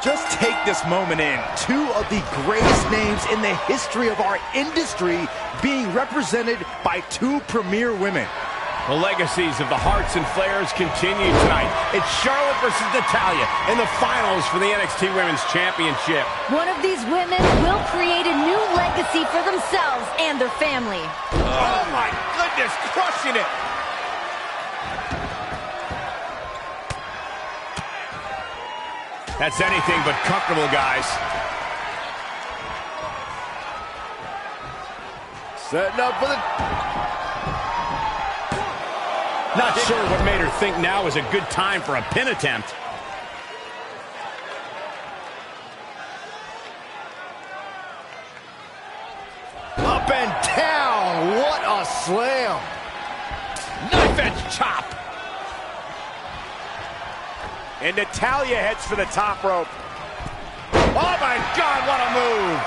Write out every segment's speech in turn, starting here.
Just take this moment in. Two of the greatest names in the history of our industry being represented by two premier women. The legacies of the Hearts and Flairs continue tonight. It's Charlotte versus Natalya in the finals for the NXT Women's Championship. One of these women will create a new legacy for themselves and their family. Oh my goodness, crushing it. That's anything but comfortable, guys. Setting up for the... Not sure what made her think now is a good time for a pin attempt. Up and down. What a slam. Knife edge chop. And Natalya heads for the top rope. Oh my God, what a move.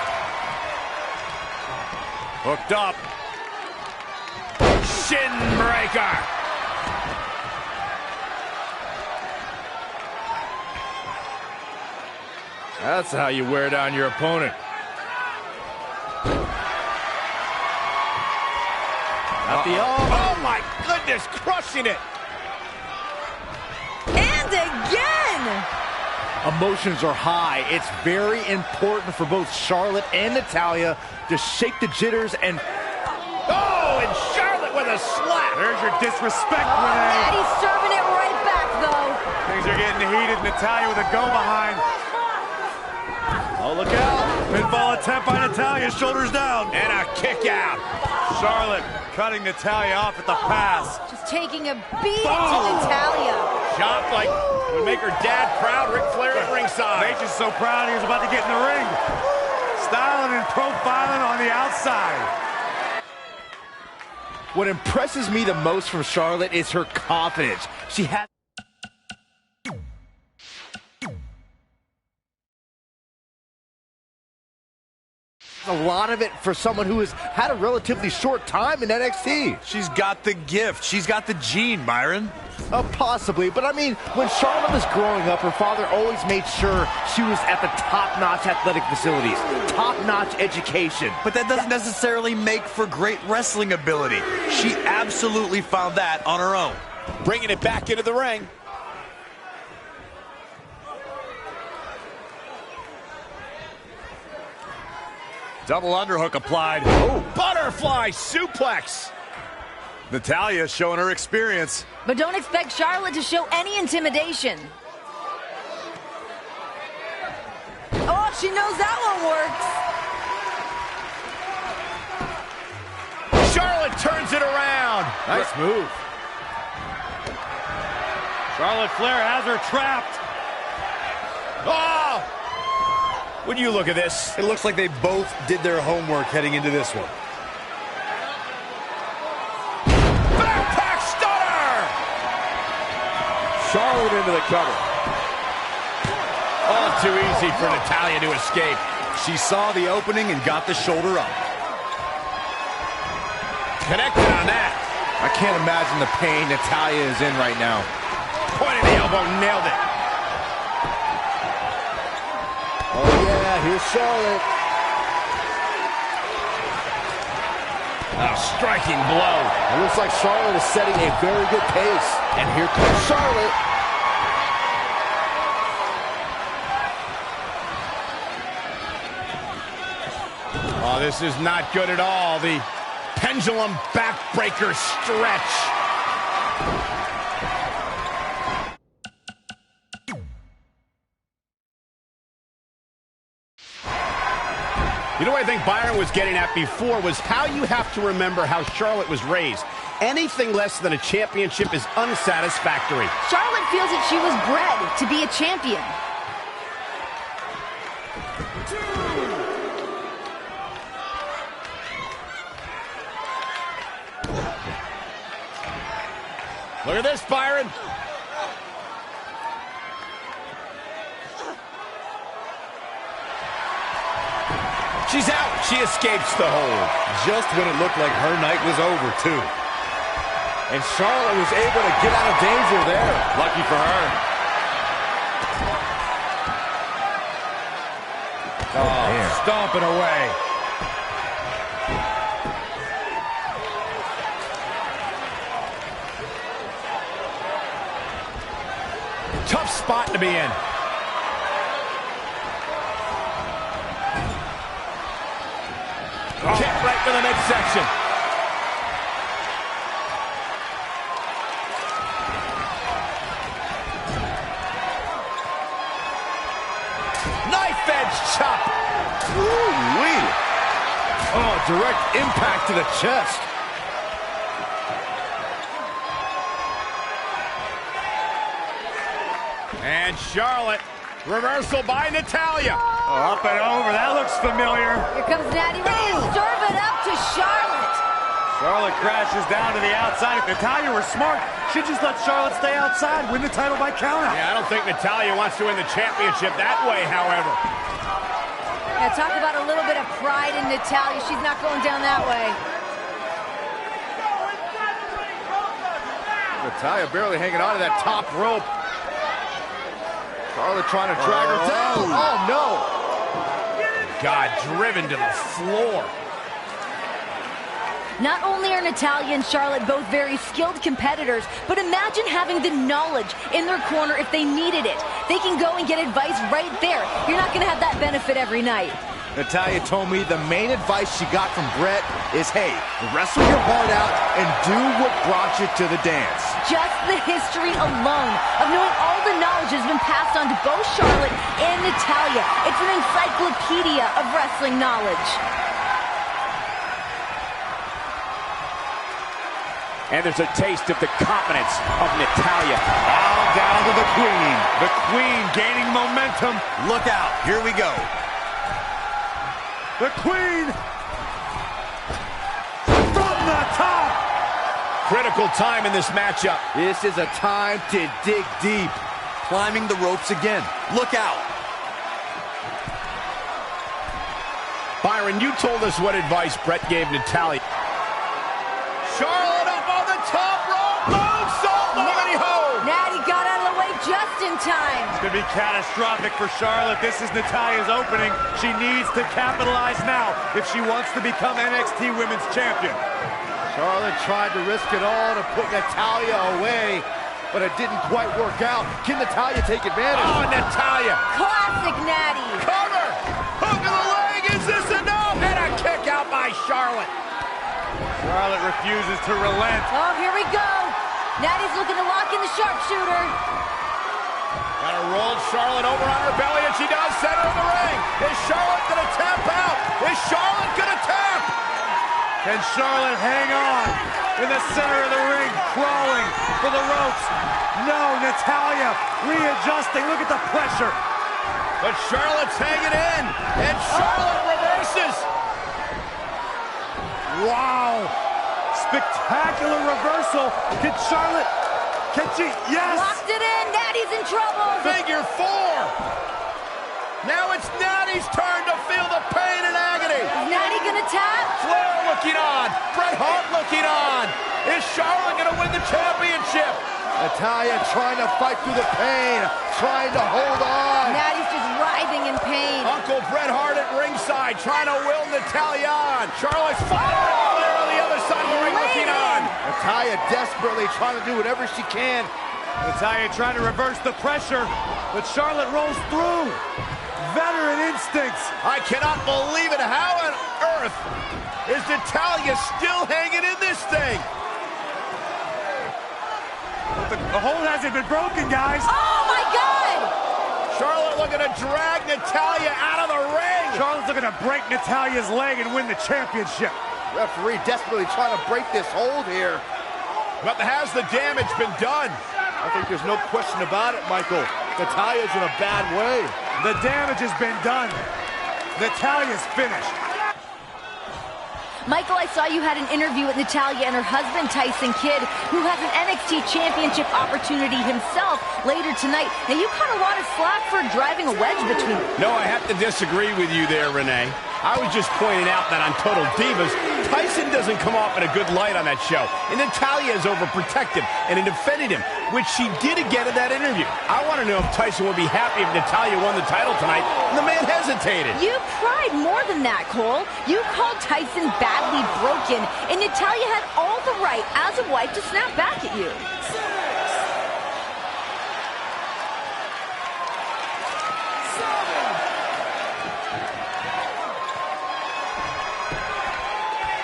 Hooked up. Shin breaker. That's how you wear down your opponent. Oh my goodness, crushing it. And again! Emotions are high. It's very important for both Charlotte and Natalya to shake the jitters and... Oh, and Charlotte with a slap. There's your disrespect, Renee. And he's serving it right back, though. Things are getting heated. Natalya with a go behind. Oh, look out. Pinfall attempt by Natalya, shoulders down. And a kick out. Charlotte cutting Natalya off at the pass. Just taking a beating to Natalya. Shot like would make her dad proud. Ric Flair at ringside. Nature's so proud he was about to get in the ring. Styling and profiling on the outside. What impresses me the most from Charlotte is her confidence. She has... a lot of it for someone who has had a relatively short time in NXT. She's got the gift. She's got the gene, Byron. Possibly, but I mean, when Charlotte was growing up, her father always made sure she was at the top-notch athletic facilities, top-notch education. But that doesn't necessarily make for great wrestling ability. She absolutely found that on her own. Bringing it back into the ring. Double underhook applied. Oh, butterfly suplex. Natalya showing her experience. But don't expect Charlotte to show any intimidation. Oh, she knows that one works. Charlotte turns it around. Nice move. Charlotte Flair has her trapped. Oh! When you look at this, It looks like they both did their homework heading into this one. backpack stunner! Charlotte into the cover. All too easy for Natalya to escape. She saw the opening and got the shoulder up. Connected on that. I can't imagine the pain Natalya is in right now. Point of the elbow, nailed it. Oh yeah, here's Charlotte. A striking blow. It looks like Charlotte is setting a very good pace. And here comes Charlotte. Oh, this is not good at all. The pendulum backbreaker stretch. You know what I think Byron was getting at before was how you have to remember how Charlotte was raised. Anything less than a championship is unsatisfactory. Charlotte feels that she was bred to be a champion. Look at this, Byron. She's out. She escapes the hold. Just when it looked like her night was over, too. And Charlotte was able to get out of danger there. Lucky for her. Oh, stomping away. Tough spot to be in. Kick right to the midsection. Knife edge chop. Ooh-wee. Oh, direct impact to the chest. And Charlotte, reversal by Natalya. Up and over, that looks familiar. Here comes Natty ready to serve it up to Charlotte. Charlotte crashes down to the outside. If Natalya were smart, she'd just let Charlotte stay outside, win the title by countout. Yeah, I don't think Natalya wants to win the championship that way, however. Now talk about a little bit of pride in Natalya. She's not going down that way. Natalya barely hanging on to that top rope. Charlotte trying to drag her down. Oh, no. God, driven to the floor. Not only are Natalya and Charlotte both very skilled competitors, but imagine having the knowledge in their corner if they needed it. They can go and get advice right there. You're not going to have that benefit every night. Natalya told me the main advice she got from Brett is, hey, wrestle your heart out and do what brought you to the dance. Just the history alone of knowing all the knowledge has been passed on to both Charlotte and Natalya. It's an encyclopedia of wrestling knowledge. And there's a taste of the confidence of Natalya. All down to the Queen. The Queen gaining momentum. Look out. Here we go. The Queen from the top. Critical time in this matchup. This is a time to dig deep. Climbing the ropes again. Look out. Byron, you told us what advice Brett gave Natalya. Charlotte up on the top rope. Moonsault, nobody home. Natty got out of the way just in time. It's going to be catastrophic for Charlotte. This is Natalya's opening. She needs to capitalize now if she wants to become NXT Women's Champion. Charlotte tried to risk it all to put Natalya away, but it didn't quite work out. Can Natalya take advantage? Oh, Natalya. Classic Natty. Cover. Hook of the leg. Is this enough? And a kick out by Charlotte. Charlotte refuses to relent. Oh, here we go. Natty's looking to lock in the sharpshooter. Gotta roll Charlotte over on her belly, and she does. Center of the ring. Is Charlotte gonna tap out? Is Charlotte gonna tap? Can Charlotte hang on in the center of the ring, crawling for the ropes? No, Natalya readjusting. Look at the pressure. But Charlotte's hanging in, and Charlotte reverses. Wow. Spectacular reversal. Can she? Yes. Locked it in. Natty's in trouble. Figure four. Now it's Natty's turn to feel the pain and agony. Is Natty gonna tap? Flair looking on. Bret Hart looking on. Is Charlotte gonna win the championship? Natalya trying to fight through the pain, trying to hold on. Natty's just writhing in pain. Uncle Bret Hart at ringside trying to will Natalya on. Charlotte's following Flair on the other side of the ring looking on. Natalya desperately trying to do whatever she can. Natalya trying to reverse the pressure, but Charlotte rolls through. Veteran instincts. I cannot believe it. How on earth is Natalya still hanging in this thing? The hold hasn't been broken, guys. Oh, my God. Charlotte looking to drag Natalya out of the ring. Charlotte's looking to break Natalya's leg and win the championship. Referee desperately trying to break this hold here. But has the damage been done? I think there's no question about it, Michael. Natalya's in a bad way. The damage has been done. Natalya's finished. Michael, I saw you had an interview with Natalya and her husband, Tyson Kidd, who has an NXT championship opportunity himself later tonight. Now, you caught a lot of slack for driving a wedge between them. No, I have to disagree with you there, Renee. I was just pointing out that on Total Divas, Tyson doesn't come off in a good light on that show. And Natalya is overprotective and defended him, which she did again in that interview. I want to know if Tyson would be happy if Natalya won the title tonight, and the man hesitated. You cried more than that, Cole. You called Tyson badly broken, and Natalya had all the right as a wife to snap back at you.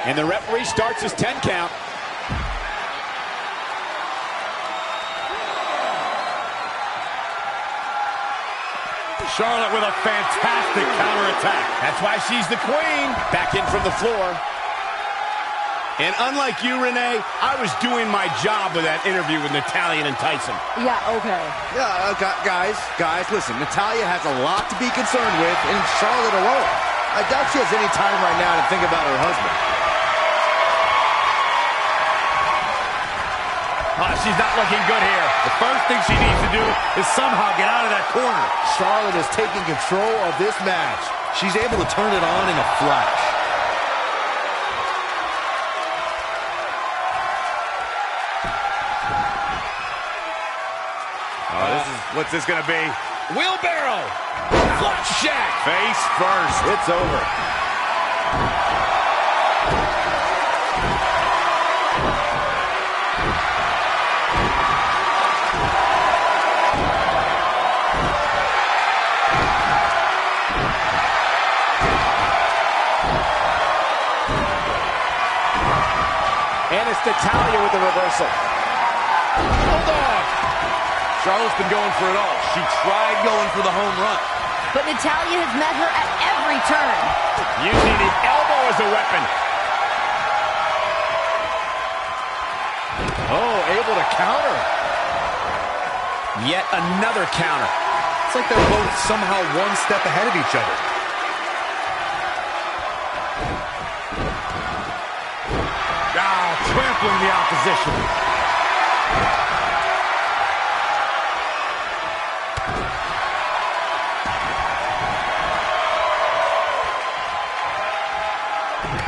And the referee starts his 10 count. Charlotte with a fantastic counterattack. That's why she's the queen. Back in from the floor. And unlike you, Renee, I was doing my job with that interview with Natalya and Tyson. Yeah, okay. Yeah, guys, listen, Natalya has a lot to be concerned with, and Charlotte alone. I doubt she has any time right now to think about her husband. Oh, she's not looking good here. The first thing she needs to do is somehow get out of that corner. Charlotte is taking control of this match. She's able to turn it on in a flash. What's this gonna be? Wheelbarrow! Flat shack! Face first. It's over. And it's Natalya with the reversal. Bulldog! Charlotte's been going for it all. She tried going for the home run. But Natalya has met her at every turn. Using the elbow as a weapon. Oh, able to counter. Yet another counter. It's like they're both somehow one step ahead of each other. Trampling the opposition.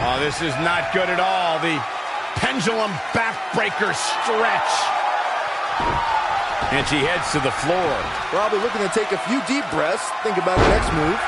Oh, this is not good at all. The pendulum backbreaker stretch. And she heads to the floor. Probably looking to take a few deep breaths. Think about the next move.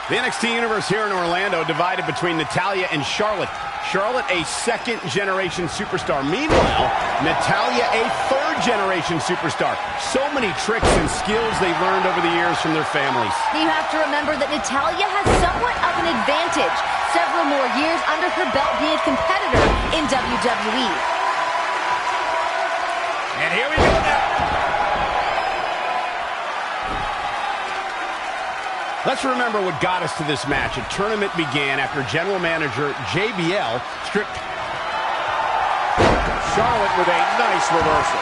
The NXT Universe here in Orlando divided between Natalya and Charlotte. Charlotte, a second-generation superstar. Meanwhile, Natalya, a third-generation superstar. So many tricks and skills they've learned over the years from their families. You have to remember that Natalya has somewhat of an advantage. Several more years under her belt being a competitor in WWE. And here we go now. Let's remember what got us to this match. A tournament began after general manager JBL stripped Charlotte with a nice reversal.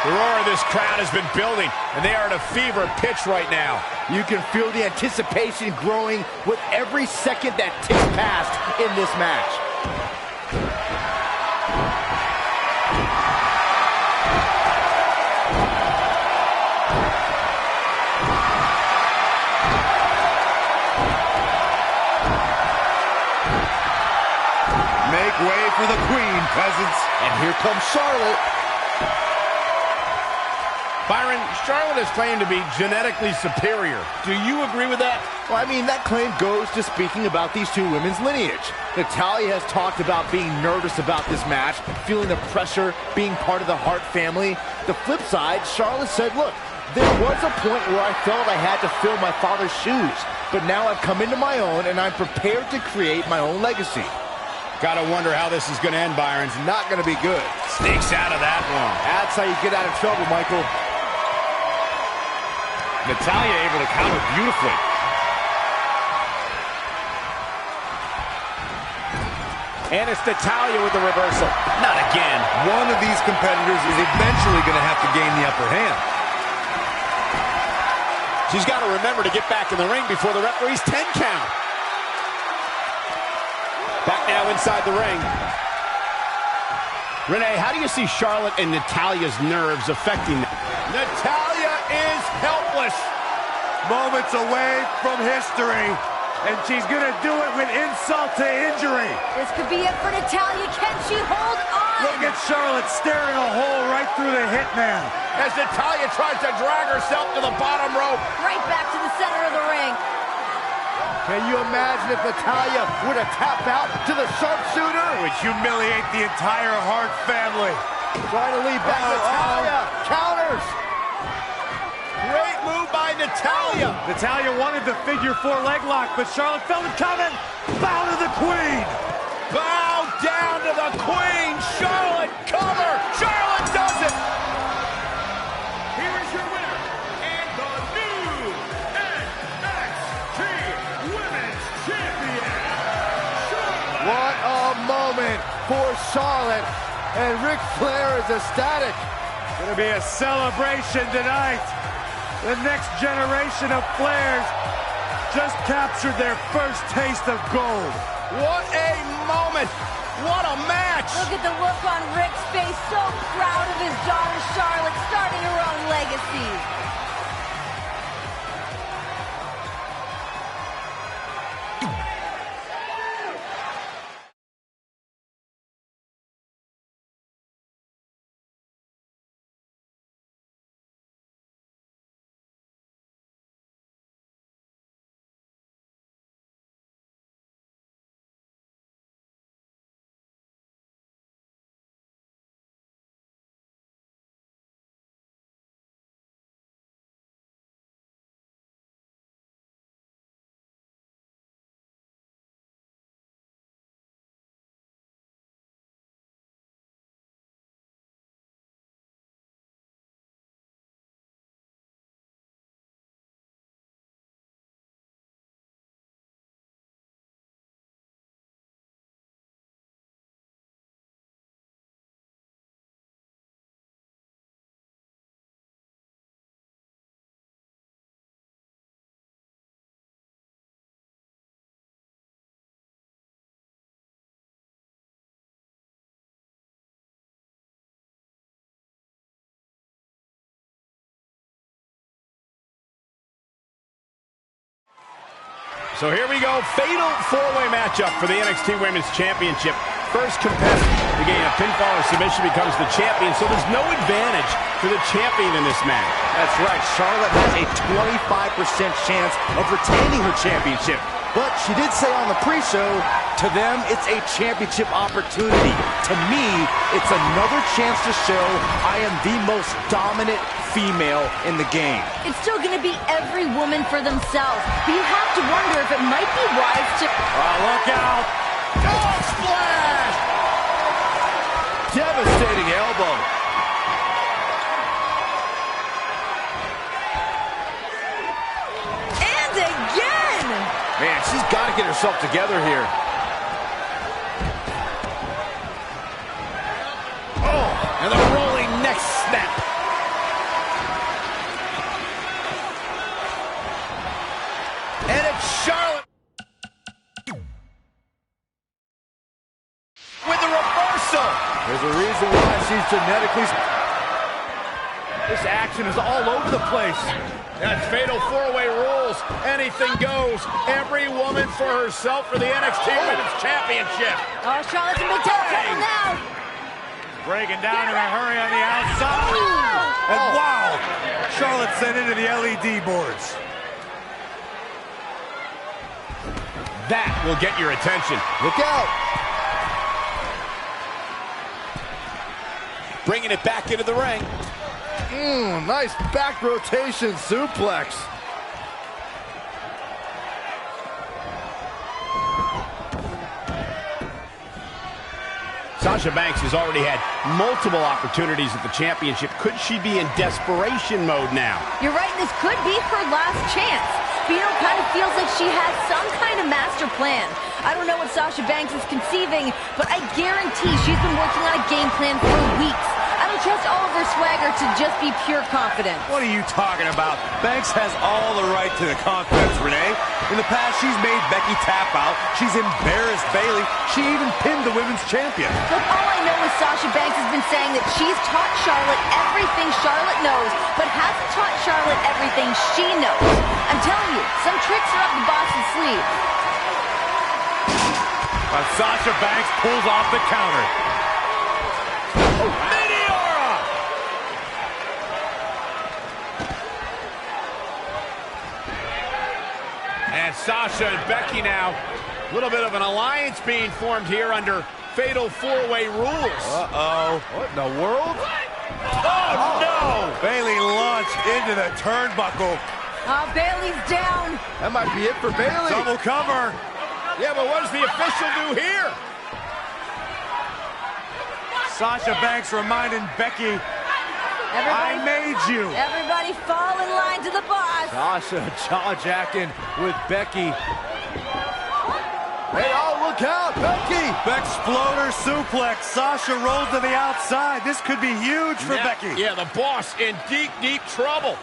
The roar of this crowd has been building, and they are at a fever pitch right now. You can feel the anticipation growing with every second that ticks past in this match. Make way for the queen, peasants. And here comes Charlotte. Byron, Charlotte has claimed to be genetically superior. Do you agree with that? Well, I mean, that claim goes to speaking about these two women's lineage. Natalya has talked about being nervous about this match, feeling the pressure, being part of the Hart family. The flip side, Charlotte said, look, there was a point where I felt I had to fill my father's shoes, but now I've come into my own and I'm prepared to create my own legacy. Gotta wonder how this is gonna end, Byron. It's not gonna be good. Sneaks out of that one. That's how you get out of trouble, Michael. Natalya able to counter beautifully. And it's Natalya with the reversal. Not again. One of these competitors is eventually going to have to gain the upper hand. She's got to remember to get back in the ring before the referee's 10 count. Back now inside the ring. Renee, how do you see Charlotte and Natalya's nerves affecting them? Natalya is helpless. Moments away from history. And she's going to do it with insult to injury. This could be it for Natalya. Can she hold on? Look at Charlotte staring a hole right through the hitman. As Natalya tries to drag herself to the bottom rope. Right back to the center of the ring. Can you imagine if Natalya were to tap out to the sharpshooter? It would humiliate the entire Hart family. Trying to lead back Natalya. Counters. Great move by Natalya. Natalya wanted the figure 4 leg lock, but Charlotte felt it coming. Bow to the queen. Bow down to the queen. Charlotte, cover. Charlotte does it. Here is your winner, and the new NXT Women's Champion, Charlotte. What a moment for Charlotte. And Ric Flair is ecstatic. Gonna be a celebration tonight. The next generation of Flairs just captured their first taste of gold. What a moment. What a match. Look at the look on Ric's face. So proud of his daughter Charlotte starting her own legacy. So here we go, fatal four-way matchup for the NXT Women's Championship. First contestant to gain a pinfall or submission becomes the champion, so there's no advantage for the champion in this match. That's right. Charlotte has a 25% chance of retaining her championship. But she did say on the pre-show, to them, it's a championship opportunity. To me, it's another chance to show I am the most dominant female in the game. It's still going to be every woman for themselves, but you have to wonder if it might be wise to... Look out! Dog splash! Devastating elbow. And again! Man, she's got to get herself together here. Oh, and the rolling neck snap. And it's Charlotte with the reversal. There's a reason why she's genetically... This action is all over the place. That's fatal four-way rules. Anything goes. Every woman for herself for the NXT Women's Championship. Oh, Charlotte's in big trouble now. Breaking down in a hurry on the outside. Oh. And wow, Charlotte sent into the LED boards. That will get your attention. Look out. Bringing it back into the ring. Nice back rotation suplex. Sasha Banks has already had multiple opportunities at the championship. Could she be in desperation mode now? You're right, this could be her last chance. But you know, it kind of feels like she has some kind of master plan. I don't know what Sasha Banks is conceiving, but I guarantee she's been working on a game plan for weeks. I don't don't trust all of her swagger to just be pure confidence. What are you talking about? Banks has all the right to the confidence, Renee. In the past, she's made Becky tap out. She's embarrassed Bayley. She even pinned the women's champion. Look, all I know is Sasha Banks has been saying that she's taught Charlotte everything Charlotte knows, but hasn't taught Charlotte everything she knows. I'm telling you, some tricks are up the boss's sleeve. Sasha Banks pulls off the counter. Meteora! And Sasha and Becky now. A little bit of an alliance being formed here under Fatal 4-Way rules. Uh-oh. What in the world? Oh, no! Bayley launched into the turnbuckle. Oh, Bayley's down. That might be it for Bayley. Double cover. Yeah, but what does the official do here? Sasha Banks reminding Becky, I made you. Everybody fall in line to the boss. Sasha jaw-jacking with Becky. Hey, oh, look out, Becky! Exploder suplex. Sasha rolled to the outside. This could be huge for Becky. Yeah, the boss in deep, deep trouble.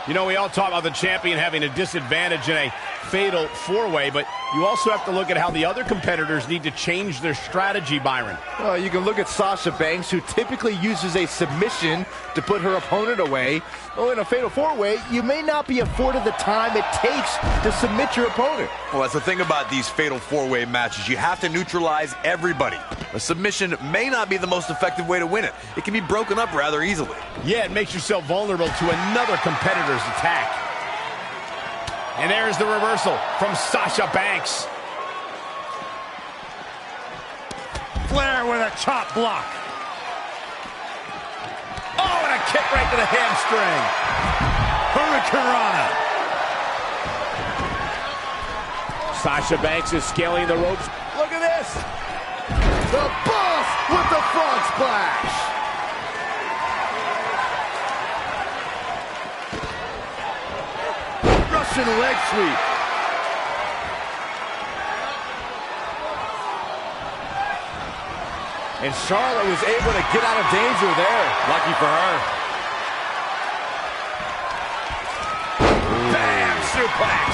You know, we all talk about the champion having a disadvantage in a Fatal 4-Way, but you also have to look at how the other competitors need to change their strategy, Byron. Well, you can look at Sasha Banks, who typically uses a submission to put her opponent away. Well, in a Fatal 4-Way, you may not be afforded the time it takes to submit your opponent. Well, that's the thing about these Fatal 4-Way matches. You have to neutralize everybody. A submission may not be the most effective way to win it. It can be broken up rather easily. Yeah, it makes yourself vulnerable to another competitor's attack. And there's the reversal from Sasha Banks. Flair with a chop block. Oh, and a kick right to the hamstring. Hurricanrana. Sasha Banks is scaling the ropes. Look at this! The boss with the frog splash! Russian leg sweep. And Charlotte was able to get out of danger there. Lucky for her. Bam! Suplex.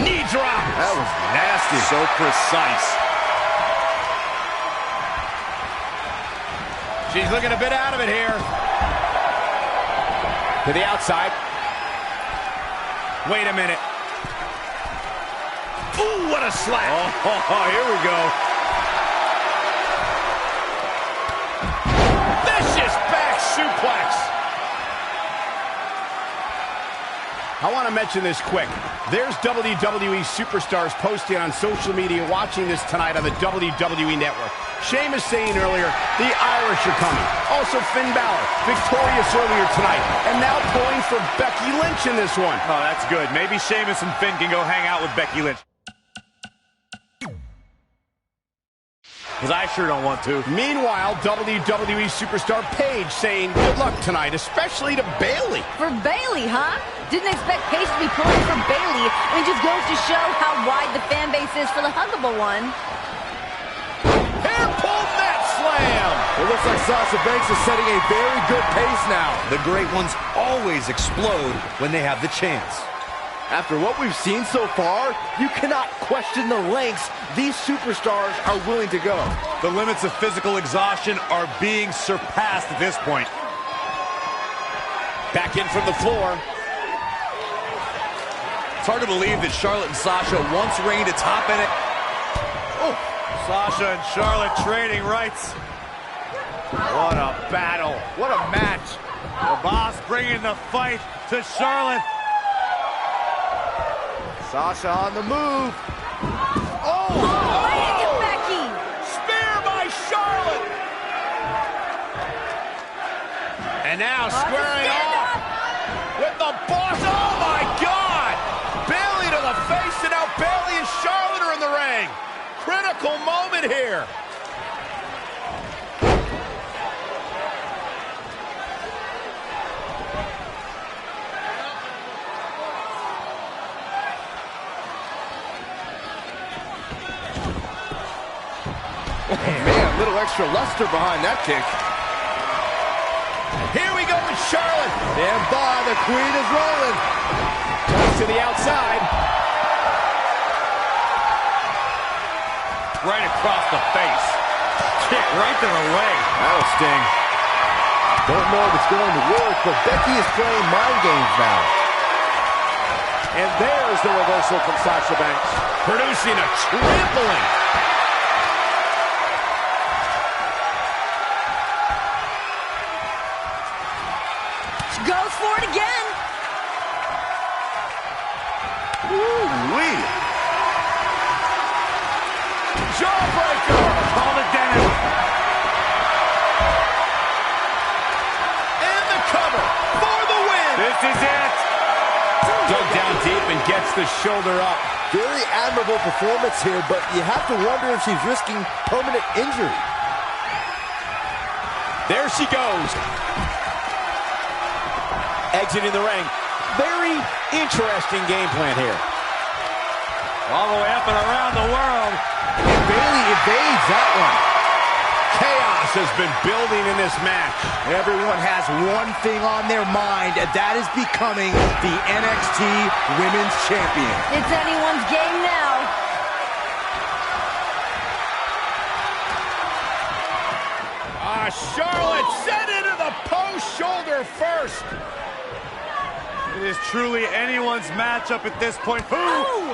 Knee drop. That was nasty. So precise. She's looking a bit out of it here. To the outside. Wait a minute. Ooh, what a slap. Oh, here we go. Vicious back suplex. I want to mention this quick. There's WWE superstars posting on social media watching this tonight on the WWE Network. Sheamus saying earlier, the Irish are coming. Also Finn Balor, victorious earlier tonight. And now pulling for Becky Lynch in this one. Oh, that's good. Maybe Sheamus and Finn can go hang out with Becky Lynch. Because I sure don't want to. Meanwhile, WWE superstar Paige saying good luck tonight, especially to Bayley. For Bayley, huh? Didn't expect Paige to be pulling for Bayley. I mean, just goes to show how wide the fan base is for the huggable one. Hair pull net slam. It looks like Sasha Banks is setting a very good pace now. The great ones always explode when they have the chance. After what we've seen so far, you cannot question the lengths these superstars are willing to go. The limits of physical exhaustion are being surpassed at this point. Back in from the floor. It's hard to believe that Charlotte and Sasha once reigned atop in it. Oh, Sasha and Charlotte trading rights. What a battle. What a match. The boss bringing the fight to Charlotte. Sasha on the move. Oh, right into Becky. Spear by Charlotte. And now squaring off with the boss. Oh, my God. Bayley to the face, and now Bayley and Charlotte are in the ring. Critical moment here. little extra luster behind that kick. Here we go with Charlotte. Stand by, the queen is rolling. Goes to the outside. Right across the face. Kick right to the leg. That'll sting. Don't know if it's going to work, but Becky is playing mind games now. And there's the reversal from Sasha Banks. Producing a trampling. She goes for it again. Ooh-wee. Jawbreaker. Call it down. And the cover for the win. This is it. Dug down deep and gets the shoulder up. Very admirable performance here, but you have to wonder if she's risking permanent injury. There she goes. Exiting the ring. Very interesting game plan here. All the way up and around the world. And Bayley evades that one. Chaos has been building in this match. Everyone has one thing on their mind, and that is becoming the NXT Women's Champion. It's anyone's game now. Charlotte sent into the post, shoulder first. It is truly anyone's matchup at this point. Who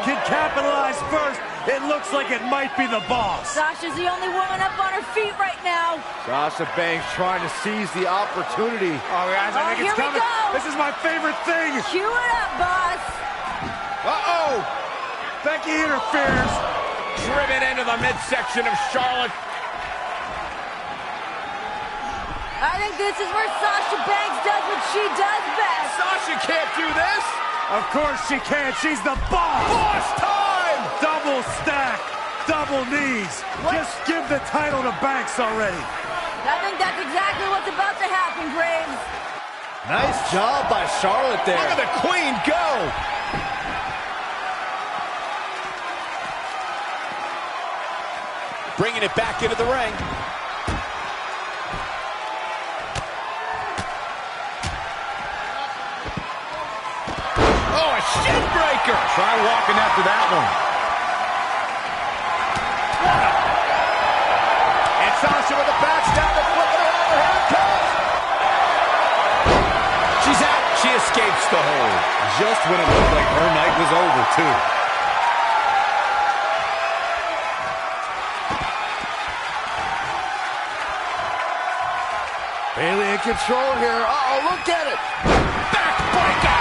can capitalize first? It looks like it might be the boss. Sasha's the only woman up on her feet right now. Sasha Banks trying to seize the opportunity. Oh, guys, I think here it's we coming. go. This is my favorite thing. Cue it up, boss. Uh-oh. Becky interferes. Driven into the midsection of Charlotte. I think this is where Sasha Banks does what she does best. Sasha can't do this. Of course she can. She's the boss. Boss time. Double stack. Double knees. Just give the title to Banks already. I think that's exactly what's about to happen, Graves. Nice job by Charlotte there. Look at the queen go. Bringing it back into the ring. Oh, a shin breaker. Try walking after that one. And Sasha with the backstab and flipping it over. Here it comes. She's out. She escapes the hold. Just when it looked like her night was over, too. Bayley in control here. Uh-oh, look at it. Backbreaker.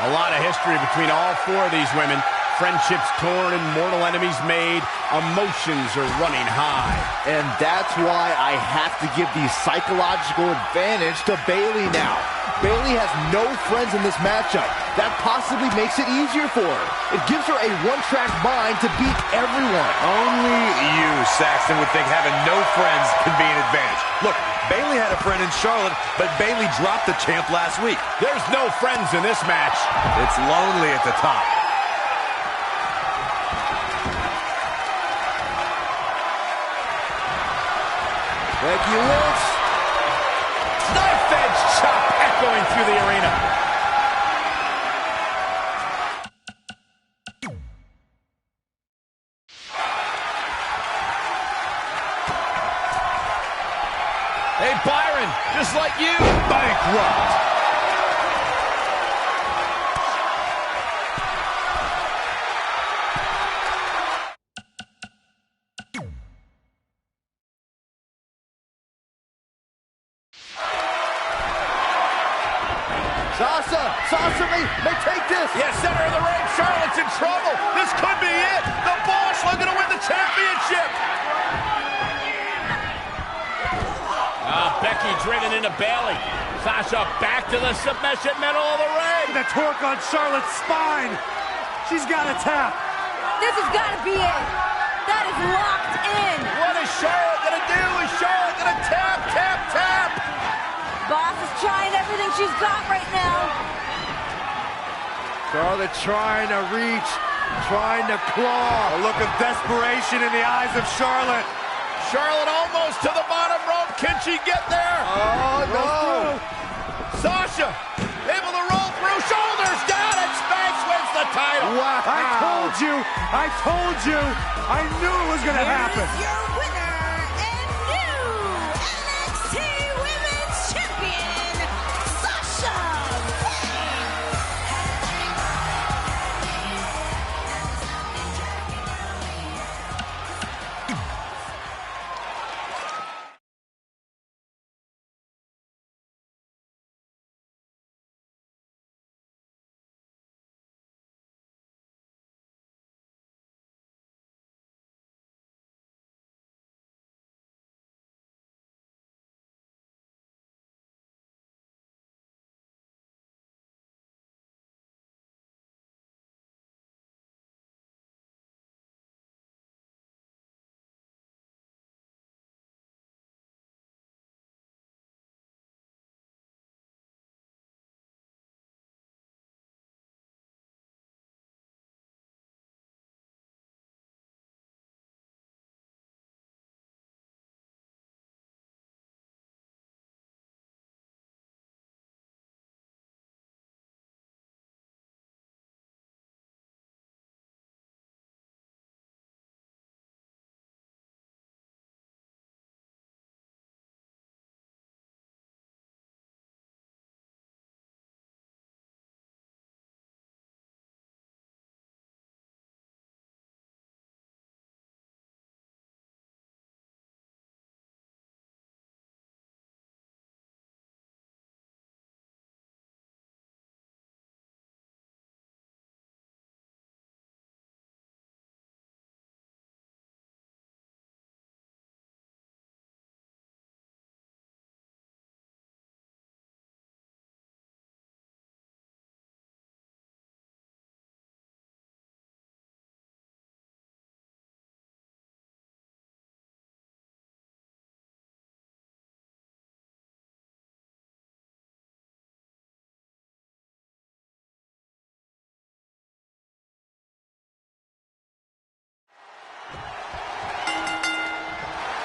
A lot of history between all four of these women. Friendships torn and mortal enemies made. Emotions are running high. And that's why I have to give the psychological advantage to Bayley now. Bayley has no friends in this matchup. That possibly makes it easier for her. It gives her a one-track mind to beat everyone. Only you, Saxton, would think having no friends can be an advantage. Look, Bayley had a friend in Charlotte, but Bayley dropped the champ last week. There's no friends in this match. It's lonely at the top. Becky Lynch. Knife edge chop echoing through the arena. Hey, Byron, just like you, bankrupt. Sasha may take this. Yeah, center of the ring. Charlotte's in trouble. This could be it. The Boss looking to win the championship. Becky driven into Bayley. Sasha back to the submission middle of the ring. The torque on Charlotte's spine. She's got a tap. This has got to be it. That is locked in. What is Charlotte going to do? Is Charlotte going to tap, tap, tap? Boss is trying everything she's got right now. Charlotte trying to reach, trying to claw. A look of desperation in the eyes of Charlotte. Charlotte almost to the bottom rope. Can she get there? Oh, no. Sasha able to roll through. Shoulders down, and Spanx wins the title. Wow. I told you. I knew it was going to happen. Here's your winner and new NXT Women's Champion, Sasha Banks.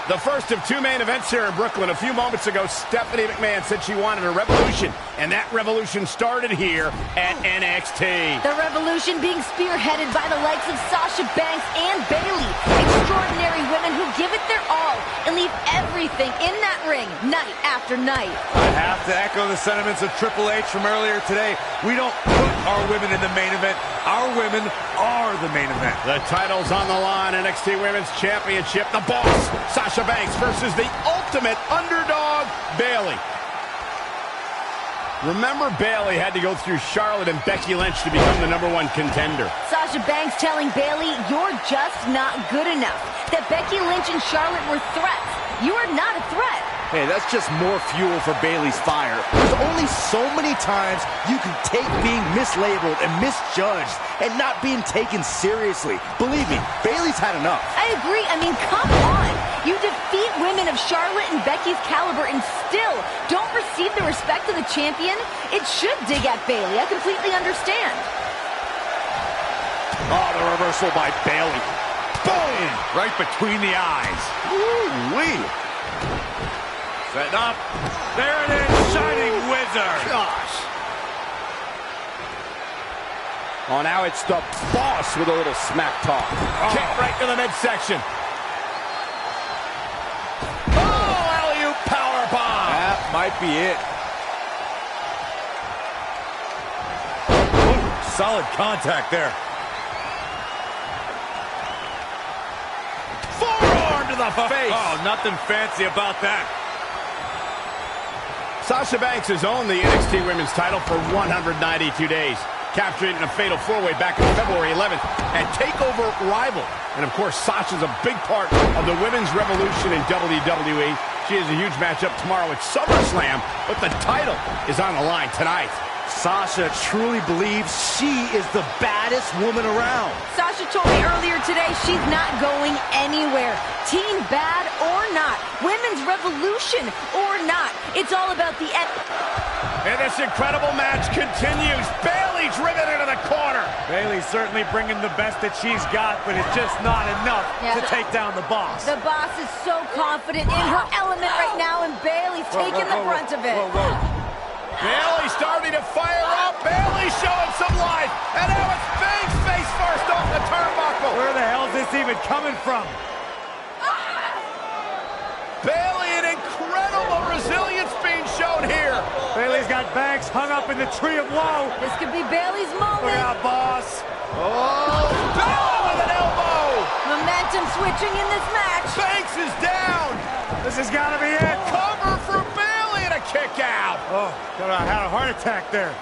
The first of two main events here in Brooklyn. A few moments ago, Stephanie McMahon said she wanted a revolution, and that revolution started here at NXT. The revolution being spearheaded by the likes of Sasha Banks and Bayley. Extraordinary women who give it their all and leave everything in that ring night after night. I have to echo the sentiments of Triple H from earlier today. We don't put our women in the main event. Our women are the main event. The title's on the line. NXT Women's Championship. The boss, Sasha Banks, versus the ultimate underdog, Bayley. Remember, Bayley had to go through Charlotte and Becky Lynch to become the #1 contender. Sasha Banks telling Bayley, you're just not good enough. That Becky Lynch and Charlotte were threats. You are not a threat. Hey, that's just more fuel for Bayley's fire. There's only so many times you can take being mislabeled and misjudged and not being taken seriously. Believe me, Bayley's had enough. I agree. I mean, come on. You defeat women of Charlotte and Becky's caliber and still don't receive the respect of the champion? It should dig at Bayley. I completely understand. Oh, the reversal by Bayley. Boom! Right between the eyes. Ooh-wee. Setting up. There it is, Shining Wizard. Gosh. Oh, now it's the boss with a little smack talk. Kick right to the midsection. Oh, alley-oop powerbomb. That might be it. Ooh, solid contact there. Forearm to the face. Oh, nothing fancy about that. Sasha Banks has owned the NXT Women's title for 192 days, capturing it in a fatal four-way back on February 11th at TakeOver Rival. And, of course, Sasha's a big part of the women's revolution in WWE. She has a huge matchup tomorrow at SummerSlam, but the title is on the line tonight. Sasha truly believes she is the baddest woman around. Sasha told me earlier today she's not going anywhere. Team bad or not, women's revolution or not, it's all about the end. And this incredible match continues. Bayley driven into the corner. Bayley's certainly bringing the best that she's got, but it's just not enough to take down the boss. The boss is so confident in her element right now, and Bayley's taking the brunt of it. Bayley starting to fire up. Bayley showing some life. And now it's Banks face first off the turnbuckle. Where the hell is this even coming from? Bayley, an incredible resilience being shown here. Bayley's got Banks hung up in the tree of woe. This could be Bayley's moment. Look out, boss. Oh, Bayley with an elbow. Momentum switching in this match. Banks is down. This has got to be it. Cover for Bayley and a kick out. Oh, I had a heart attack there.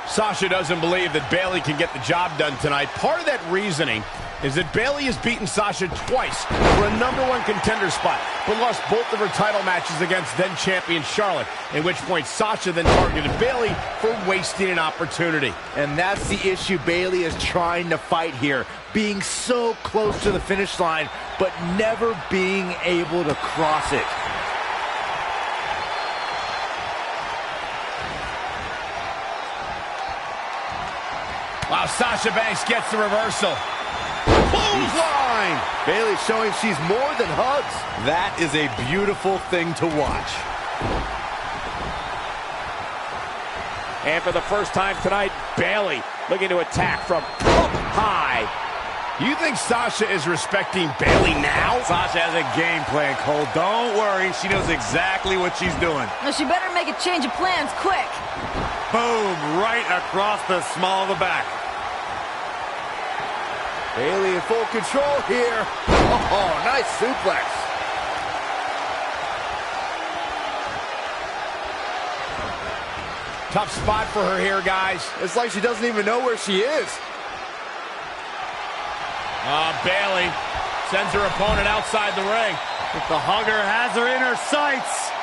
Sasha doesn't believe that Bayley can get the job done tonight. Part of that reasoning is that Bayley has beaten Sasha twice for a #1 contender spot, but lost both of her title matches against then-champion Charlotte, at which point Sasha then targeted Bayley for wasting an opportunity. And that's the issue Bayley is trying to fight here. Being so close to the finish line, but never being able to cross it. Wow, Sasha Banks gets the reversal. Clothesline! Bayley showing she's more than hugs. That is a beautiful thing to watch. And for the first time tonight, Bayley looking to attack from up high. You think Sasha is respecting Bayley now? Sasha has a game plan, Cole. Don't worry, she knows exactly what she's doing. Well, she better make a change of plans quick. Boom, right across the small of the back. Bayley in full control here. Oh, nice suplex. Tough spot for her here, guys. It's like she doesn't even know where she is. Bayley sends her opponent outside the ring. The hugger has her in her sights.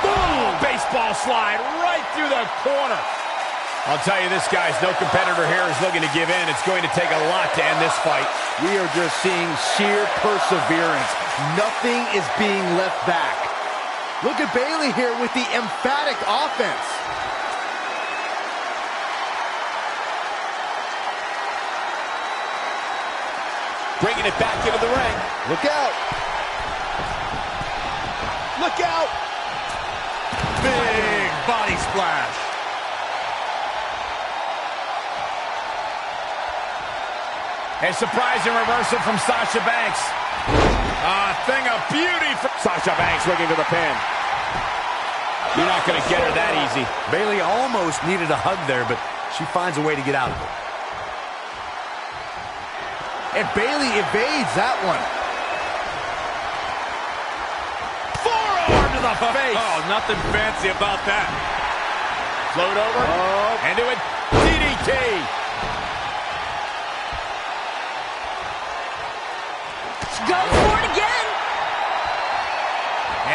Boom! Baseball slide right through the corner. I'll tell you this, guys, no competitor here is looking to give in. It's going to take a lot to end this fight. We are just seeing sheer perseverance. Nothing is being left back. Look at Bayley here with the emphatic offense. Bringing it back into the ring. Look out. Look out. Big body splash. A surprising reversal from Sasha Banks. A thing of beauty for Sasha Banks looking to the pin. You're not going to get her that easy. Bayley almost needed a hug there, but she finds a way to get out of it. And Bayley evades that one. Forearm to the face. Oh, nothing fancy about that. Float over. And do it. DDT. Go for it again.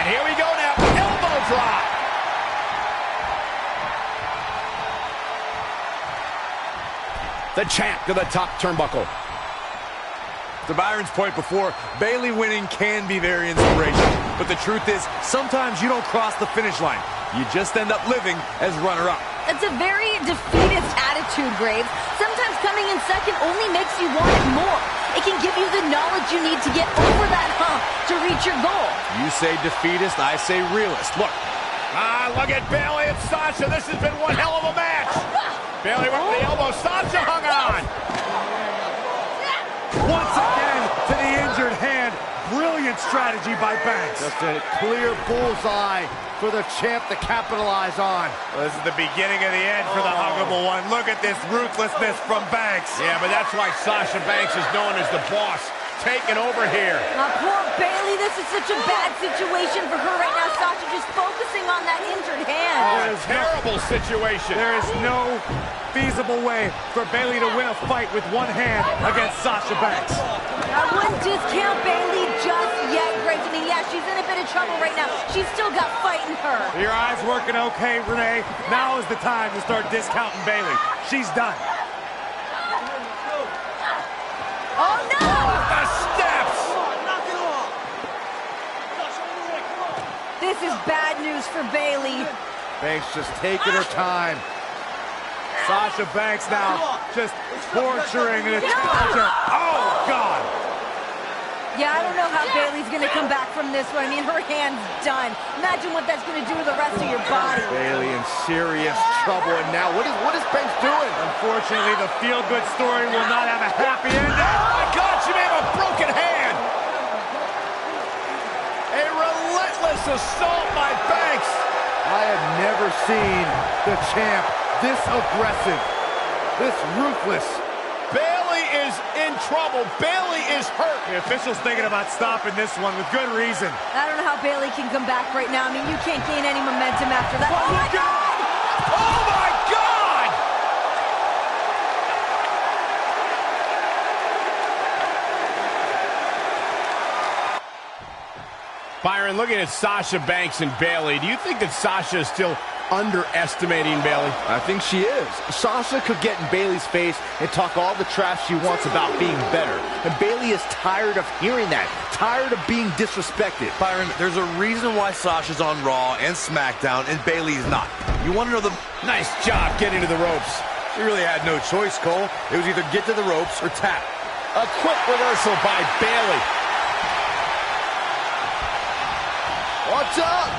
And here we go now. Elbow drop. The champ to the top turnbuckle. To Byron's point before, Bayley winning can be very inspirational. But the truth is, sometimes you don't cross the finish line. You just end up living as runner-up. That's a very defeatist attitude, Graves. Sometimes coming in second only makes you want it more. It can give you the knowledge you need to get over that hump to reach your goal. You say defeatist, I say realist. Look. Look at Bayley and Sasha. This has been one hell of a match. Bayley went for the elbow. Sasha hung on. Once again to the injured hand. Brilliant strategy by Banks. Just a clear bullseye for the champ to capitalize on. Well, this is the beginning of the end for the huggable one. Look at this ruthlessness from Banks. Yeah, but that's why Sasha Banks is known as the boss. Taking over here. Poor Bayley, this is such a bad situation for her right now. Sasha just focusing on that injured hand. Terrible situation. There is no feasible way for Bayley to win a fight with one hand against Sasha Banks. I wouldn't discount Bayley just yet, Graves. I mean, yeah, she's in a bit of trouble right now. She's still got fight in her. Your eyes working okay, Renee. Now is the time to start discounting Bayley. She's done. Oh, no! The steps! This is bad news for Bayley. Banks just taking her time. Sasha Banks now just torturing the challenger. Oh, God! Yeah, I don't know how Bayley's going to come back from this one. I mean, her hand's done. Imagine what that's going to do to the rest of your body. Bayley in serious trouble, and now what is Banks doing? Unfortunately, the feel-good story will not have a happy ending. Oh, my God, she may have a broken hand! A relentless assault by Banks. I have never seen the champ this aggressive, this ruthless. Bayley is in trouble. Bayley is hurt. The official's thinking about stopping this one with good reason. I don't know how Bayley can come back right now. I mean, you can't gain any momentum after that. Oh, my God! Oh, my God! Byron, looking at Sasha Banks and Bayley, do you think that Sasha is still underestimating Bayley? I think she is. Sasha could get in Bayley's face and talk all the trash she wants about being better. And Bayley is tired of hearing that, tired of being disrespected. Byron, there's a reason why Sasha's on Raw and SmackDown and Bayley's not. You want to know the... Nice job getting to the ropes. She really had no choice, Cole. It was either get to the ropes or tap. A quick reversal by Bayley. What's up?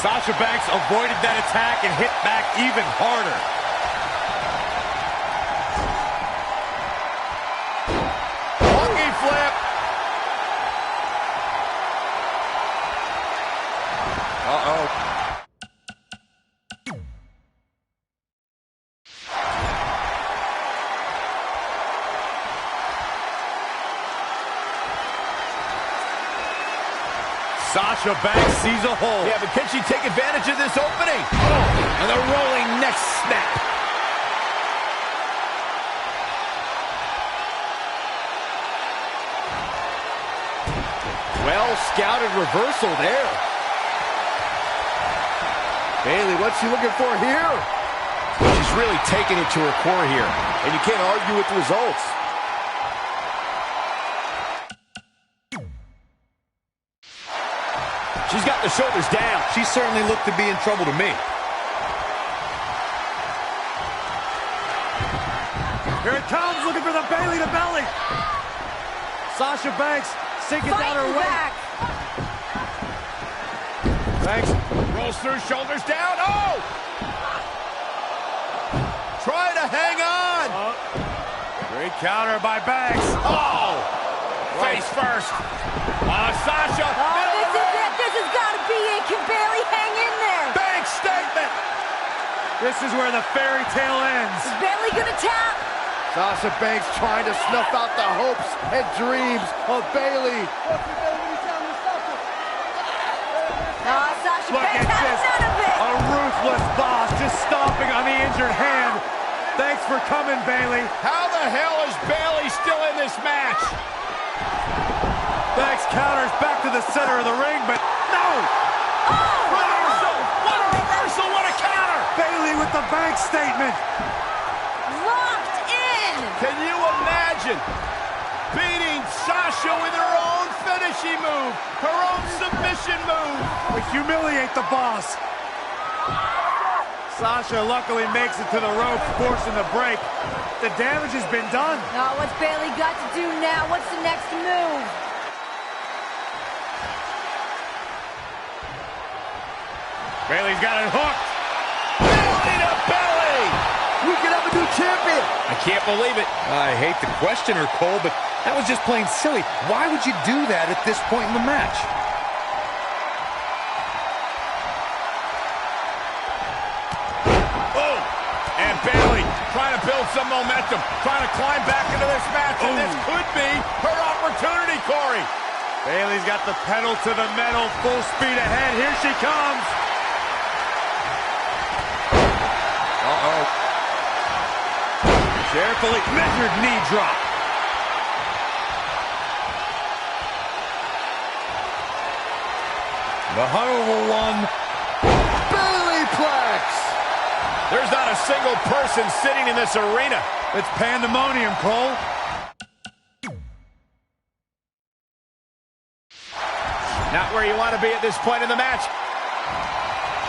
Sasha Banks avoided that attack and hit back even harder. Monkey flip. Uh-oh. Sasha Banks sees a hole. Yeah, but can she take advantage of this opening? Oh, and the rolling neck snap. Well scouted reversal there. Bayley, what's she looking for here? She's really taking it to her core here. And you can't argue with the results. She's got the shoulders down. She certainly looked to be in trouble to me. Here it comes, looking for the Bayley to belly. Sasha Banks sinking down her weight. Banks rolls through, shoulders down. Oh! Try to hang on. Great counter by Banks. Oh! Face first. Sasha. Oh, this is it. This has got to be it. Can Bayley hang in there? Banks statement. This is where the fairy tale ends. Is Bayley going to tap? Sasha Banks trying to snuff out the hopes and dreams of Bayley. Sasha Look Banks at has this. none of it. A ruthless boss just stomping on the injured hand. Thanks for coming, Bayley. How the hell is Bayley still in this match? Banks counters back to the center of the ring, but no! Reversal! What a reversal! What a counter! Bayley with the Banks statement. Locked in. Can you imagine beating Sasha with her own finishing move, her own submission move? We humiliate the boss. Sasha luckily makes it to the ropes, forcing the break. The damage has been done. Now, what's Bayley got to do now? What's the next move? Bayley's got it hooked. Belly to belly! We could have a new champion. I can't believe it. I hate the questioner, Cole, but that was just plain silly. Why would you do that at this point in the match? Oh! And Bayley trying to build some momentum, trying to climb back into this match, and this could be her opportunity, Corey. Bayley's got the pedal to the metal, full speed ahead. Here she comes. Uh-oh. Carefully measured knee drop. The Honorable One, Bailey Plex. There's not a single person sitting in this arena. it's pandemonium, Cole. Not where you want to be at this point in the match.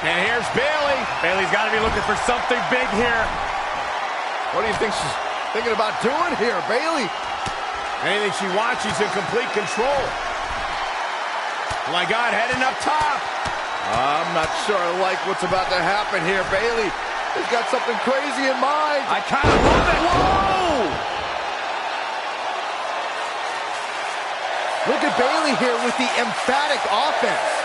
And here's Bailey. Bailey's got to be looking for something big here. What do you think she's thinking about doing here, Bailey? Anything she wants, she's in complete control. Oh my God, heading up top. I'm not sure I like what's about to happen here. Bailey has got something crazy in mind. I kind of love it. Whoa! Look at Bailey here with the emphatic offense.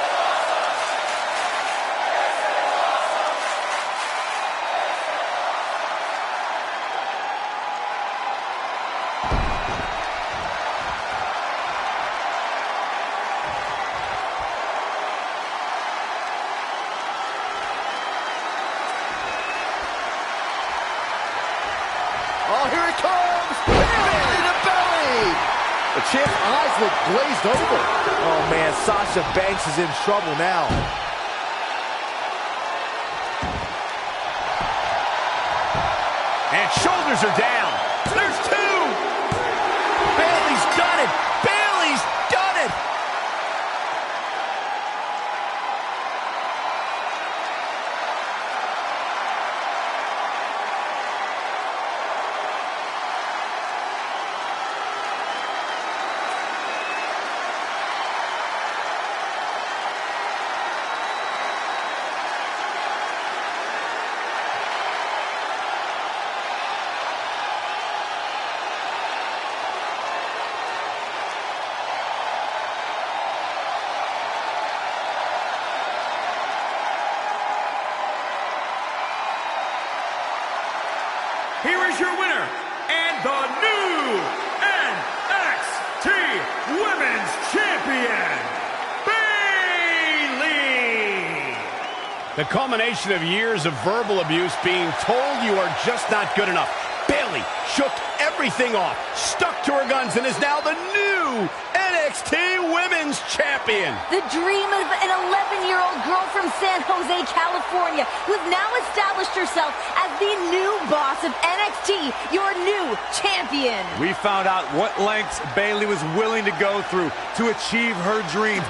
Oh, here it comes! Bailey to belly! The champ's eyes look glazed over. Oh, man, Sasha Banks is in trouble now. And shoulders are down. There's two. Bailey's done it. Bailey's done it. Here is your winner, and the new NXT Women's Champion, Bayley! The culmination of years of verbal abuse, being told you are just not good enough. Bayley shook everything off, stuck to her guns, and is now the new NXT Women's Champion. The dream of an 11-year-old girl from San Jose, California, who has now established herself as the new boss of NXT, your new champion. We found out what lengths Bailey was willing to go through to achieve her dream.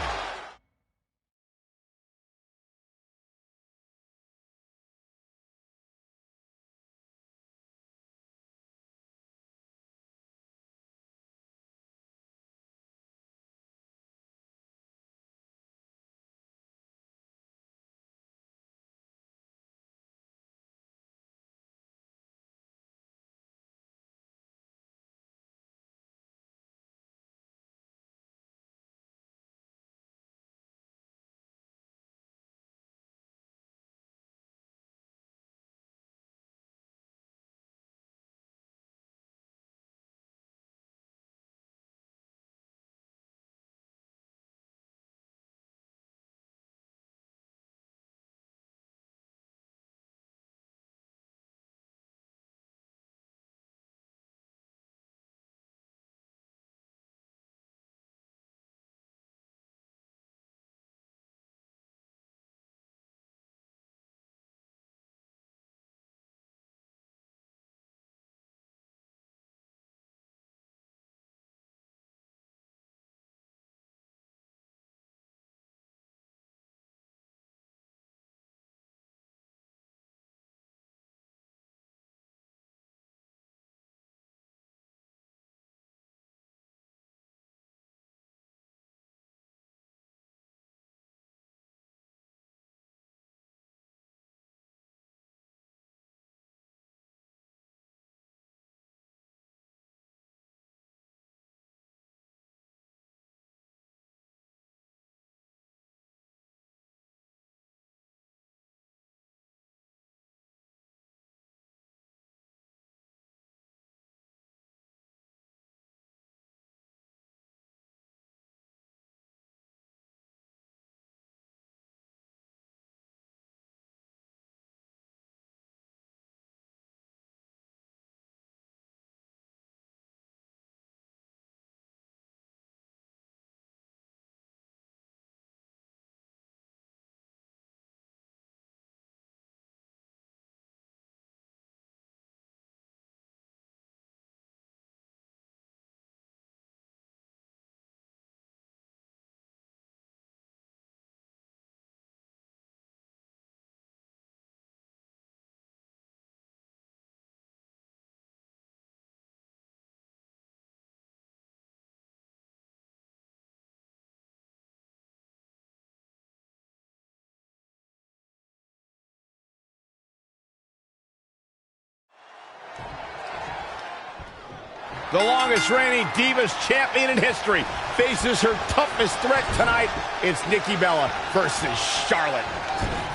The longest reigning Divas champion in history faces her toughest threat tonight. It's Nikki Bella versus Charlotte.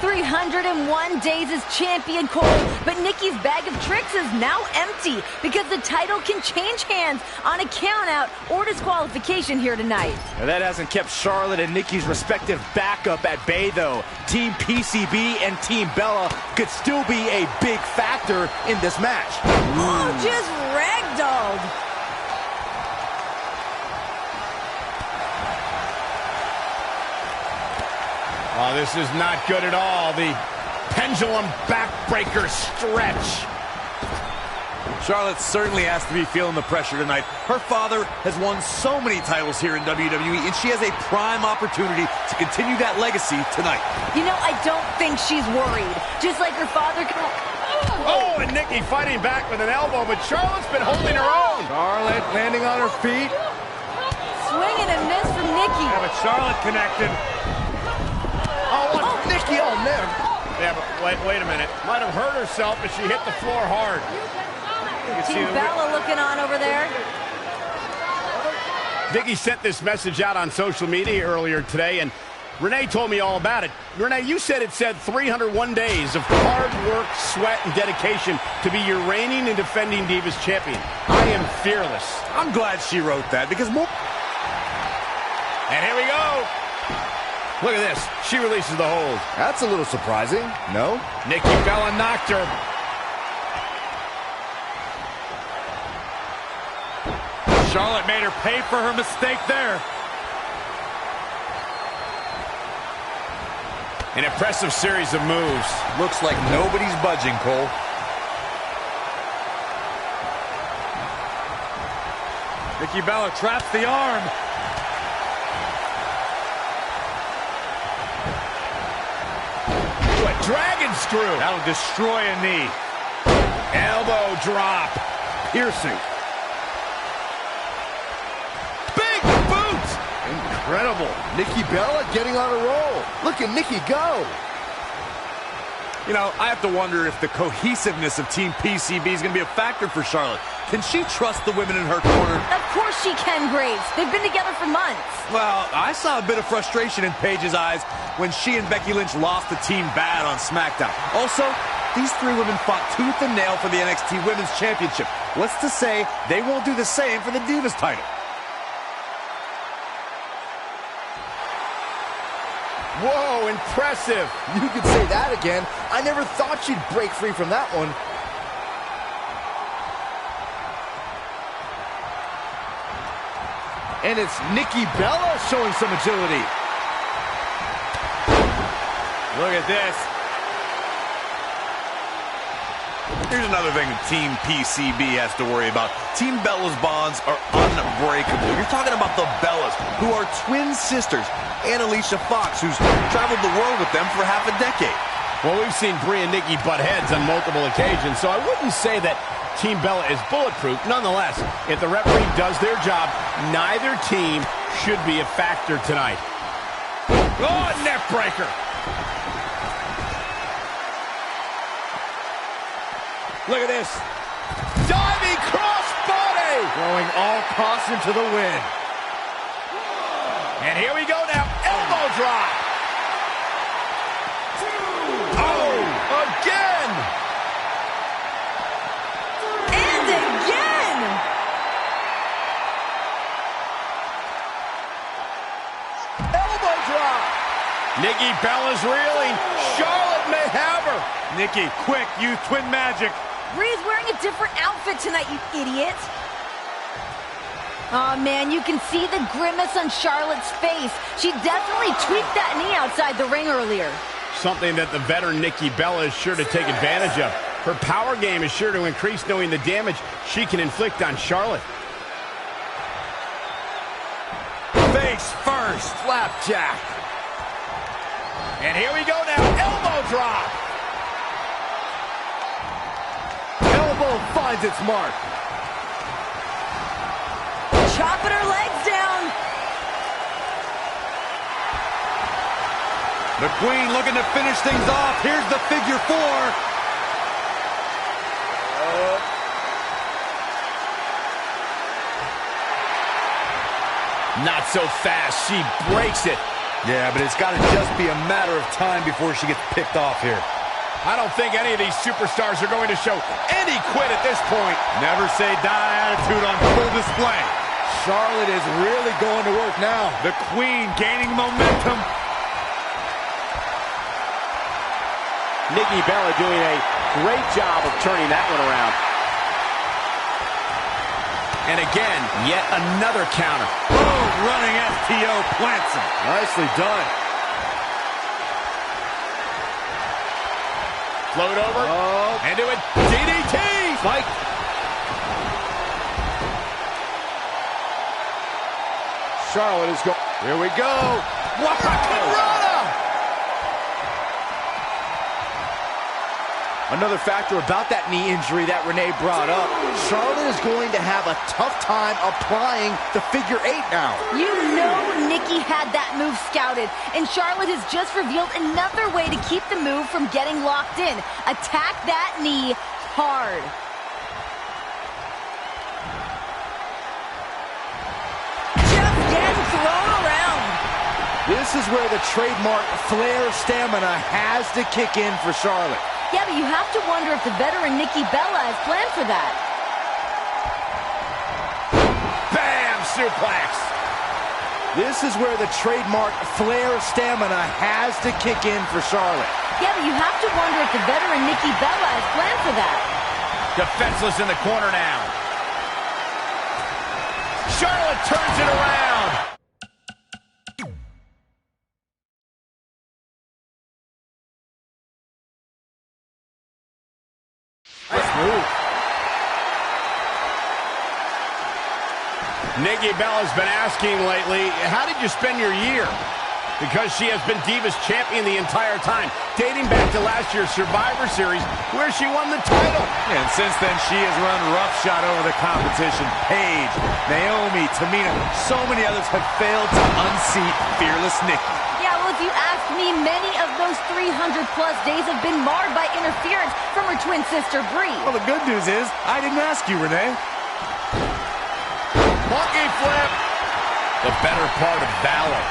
301 days as champion, Cole, but Nikki's bag of tricks is now empty because the title can change hands on a countout or disqualification here tonight. Now, that hasn't kept Charlotte and Nikki's respective backup at bay, though. Team PCB and Team Bella could still be a big factor in this match. Oh, just ragdolled. Oh, this is not good at all. The pendulum backbreaker stretch. Charlotte certainly has to be feeling the pressure tonight. Her father has won so many titles here in WWE, and she has a prime opportunity to continue that legacy tonight. You know, I don't think she's worried. Just like her father. Oh, and Nikki fighting back with an elbow, but Charlotte's been holding her own. Charlotte landing on her feet. Swing and a miss from Nikki. Yeah, but Charlotte connected. Oh, Nikki, oh, man. Yeah, but wait a minute. Might have hurt herself, but she hit the floor hard. Team Bella looking on over there. Nikki sent this message out on social media earlier today, and Renee told me all about it. Renee, you said it said 301 days of hard work, sweat, and dedication to be your reigning and defending Divas champion. I am fearless. I'm glad she wrote that because more... And here we go. Look at this. She releases the hold. That's a little surprising, no? Nikki Bella knocked her. Charlotte made her pay for her mistake there. An impressive series of moves. Looks like nobody's budging, Cole. Nikki Bella traps the arm. A dragon screw. That'll destroy a knee. Elbow drop. Piercing. Big boot. Incredible. Nikki Bella getting on a roll. Look at Nikki go. You know, I have to wonder if the cohesiveness of Team PCB is going to be a factor for Charlotte. Can she trust the women in her corner? Of course she can, Graves. They've been together for months. Well, I saw a bit of frustration in Paige's eyes when she and Becky Lynch lost to Team Bad on SmackDown. Also, these three women fought tooth and nail for the NXT Women's Championship. What's to say they won't do the same for the Divas title? Whoa, impressive. You could say that again. I never thought she'd break free from that one. And it's Nikki Bella showing some agility. Look at this. Here's another thing Team PCB has to worry about. Team Bella's bonds are unbreakable. You're talking about the Bellas, who are twin sisters, and Alicia Fox, who's traveled the world with them for half a decade. Well, we've seen Brie and Nikki butt heads on multiple occasions, so I wouldn't say that Team Bella is bulletproof. Nonetheless, if the referee does their job, neither team should be a factor tonight. Oh, neck breaker. Look at this. Diving crossbody. Throwing all caution to the wind. And here we go now. Elbow drop. Oh, again. And again. Elbow drop. Nikki Bella's reeling. Charlotte may have her. Nikki, quick, use twin magic. Bree's wearing a different outfit tonight, you idiot. Oh, man, you can see the grimace on Charlotte's face. She definitely tweaked that knee outside the ring earlier. Something that the veteran Nikki Bella is sure to take advantage of. Her power game is sure to increase knowing the damage she can inflict on Charlotte. Face first. Flapjack. And here we go now. Elbow drop. Elbow finds its mark. Chopping her legs down. The Queen looking to finish things off. Here's the figure four. Not so fast. She breaks it. Yeah, but it's got to just be a matter of time before she gets picked off here. I don't think any of these superstars are going to show any quit at this point. Never say die attitude on full display. Charlotte is really going to work now. The Queen gaining momentum. Nikki Bella doing a great job of turning that one around. And again, yet another counter. Boom, running STO plants him. Nicely done. Float over. Oh. Into a DDT. Spike. Charlotte is going. Here we go. Waka-Rana. Another factor about that knee injury that Renee brought up, Charlotte is going to have a tough time applying the figure 8 now. You know Nikki had that move scouted, and Charlotte has just revealed another way to keep the move from getting locked in. Attack that knee hard. Just getting thrown around. This is where the trademark Flair stamina has to kick in for Charlotte. Yeah, but you have to wonder if the veteran Nikki Bella has planned for that. Bam! Suplex. This is where the trademark Flair stamina has to kick in for Charlotte. Yeah, but you have to wonder if the veteran Nikki Bella has planned for that. Defenseless in the corner now. Charlotte turns it around. Nice move. Nikki Bella's been asking lately, how did you spend your year? Because she has been Divas Champion the entire time, dating back to last year's Survivor Series, where she won the title. And since then, she has run roughshod over the competition. Paige, Naomi, Tamina, so many others have failed to unseat Fearless Nikki. Yeah, well, if you ask me, many of those 300-plus days have been marred by interference from her twin sister, Brie. Well, the good news is, I didn't ask you, Renee. Monkey flip. The better part of valor.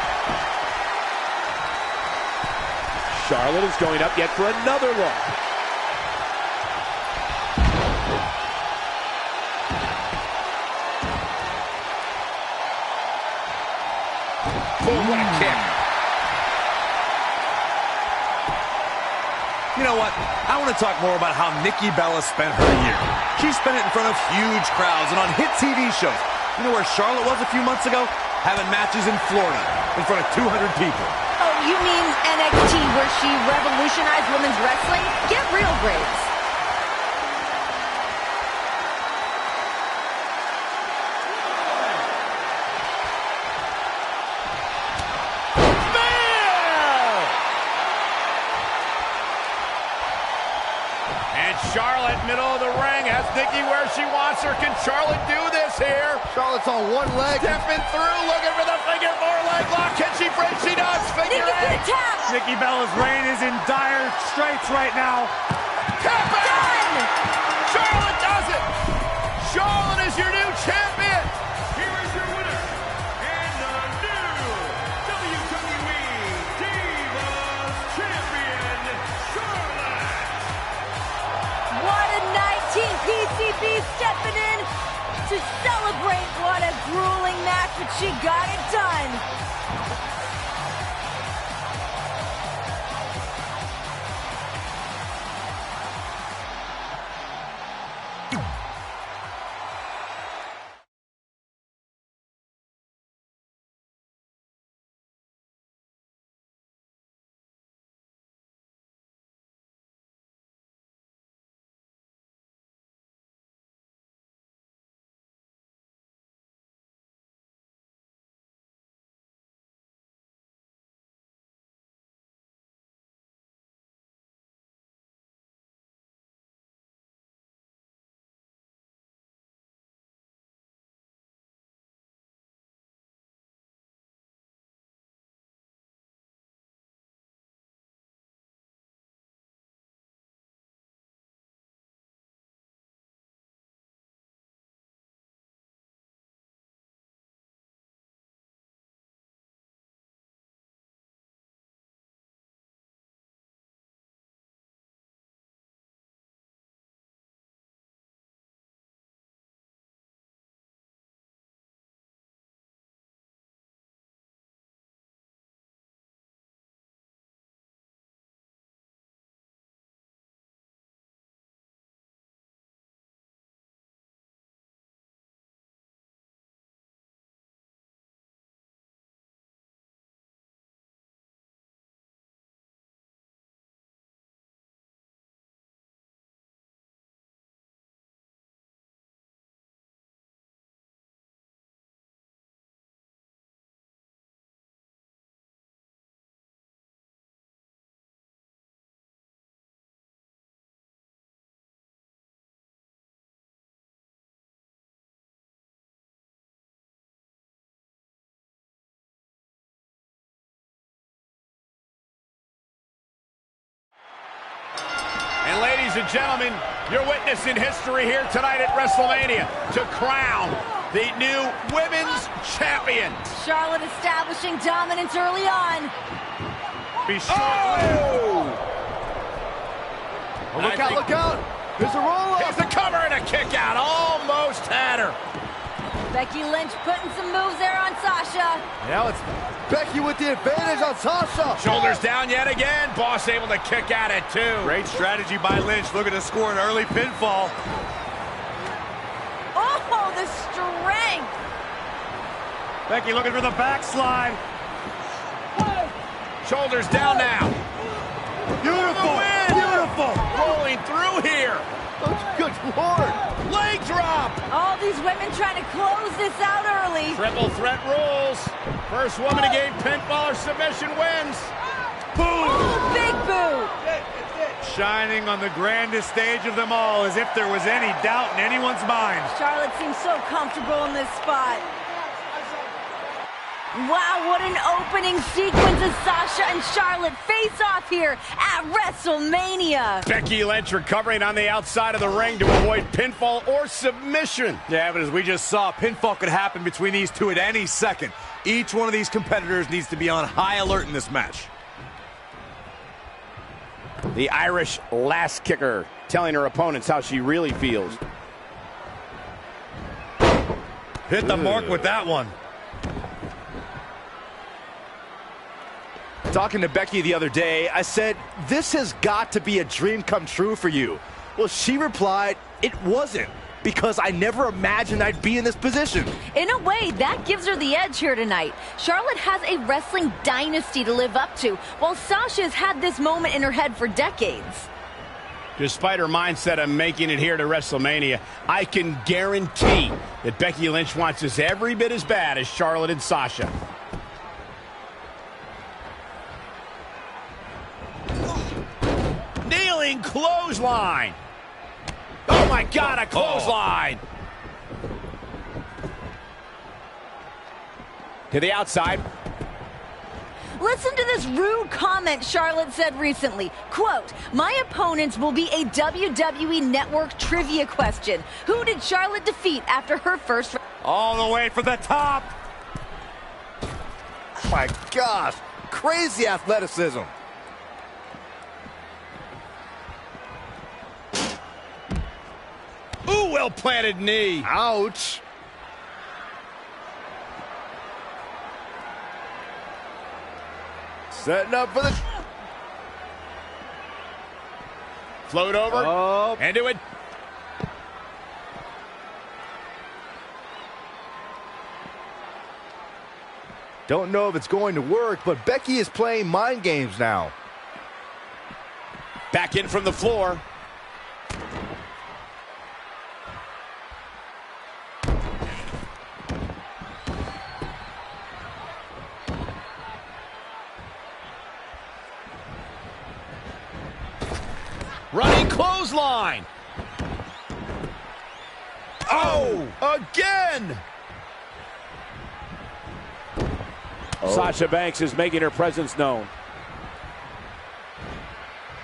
Charlotte is going up yet for another look. Boom, what a kick. You know what? I want to talk more about how Nikki Bella spent her year. She spent it in front of huge crowds and on hit TV shows. You know where Charlotte was a few months ago? Having matches in Florida in front of 200 people. Oh, you mean NXT, where she revolutionized women's wrestling? Get real, Graves. And Charlotte, middle of the ring, has Nikki where she wants her. Can Charlotte do this here? Charlotte's on one leg. Stepping through, looking for the figure 4 leg lock. Can she break? She does. Figure Nikki's 8. gonna tap. Nikki Bella's reign is in dire straits right now. Tap out. Done. Charlotte does it. Charlotte is your new champion. Here is your winner, and the new WWE Divas Champion, Charlotte. What a night. Team PCB stepping in to celebrate. What a grueling match, but she got it done. Ladies and gentlemen, you're witnessing history here tonight at WrestleMania to crown the new women's champion. Charlotte establishing dominance early on. Be short. Oh, look out, look out. There's a roll-up. Here's the cover and a kick out. Almost had her. Becky Lynch putting some moves there on Sasha. Now it's Becky with the advantage on Sasha. Shoulders down yet again. Boss able to kick out it too. Great strategy by Lynch, looking to score an early pinfall. Oh, the strength. Becky looking for the backslide. Shoulders down now. Beautiful, beautiful. Rolling through here. Oh, good Lord. Leg drop. All these women trying to close this out early. Triple threat rules. First woman to gain pinfall or submission wins. Boom. Oh, big boot. Shining on the grandest stage of them all, as if there was any doubt in anyone's mind. Charlotte seems so comfortable in this spot. Wow, what an opening sequence as Sasha and Charlotte face off here at WrestleMania. Becky Lynch recovering on the outside of the ring to avoid pinfall or submission. Yeah, but as we just saw, pinfall could happen between these two at any second. Each one of these competitors needs to be on high alert in this match. The Irish last kicker telling her opponents how she really feels. Hit the mark with that one. Talking to Becky the other day, I said, this has got to be a dream come true for you. Well, she replied, it wasn't, because I never imagined I'd be in this position. In a way, that gives her the edge here tonight. Charlotte has a wrestling dynasty to live up to, while Sasha's had this moment in her head for decades. Despite her mindset of making it here to WrestleMania, I can guarantee that Becky Lynch wants this every bit as bad as Charlotte and Sasha. Kneeling clothesline. Oh my God, a clothesline. To the outside. Listen to this rude comment Charlotte said recently. Quote, my opponents will be a WWE Network trivia question. Who did Charlotte defeat after her first... All the way for the top. Oh my gosh, crazy athleticism. Ooh, well-planted knee. Ouch. Setting up for the... Float over. Oh. And do it. Don't know if it's going to work, but Becky is playing mind games now. Back in from the floor. Running clothesline. Oh, again. Sasha Banks is making her presence known.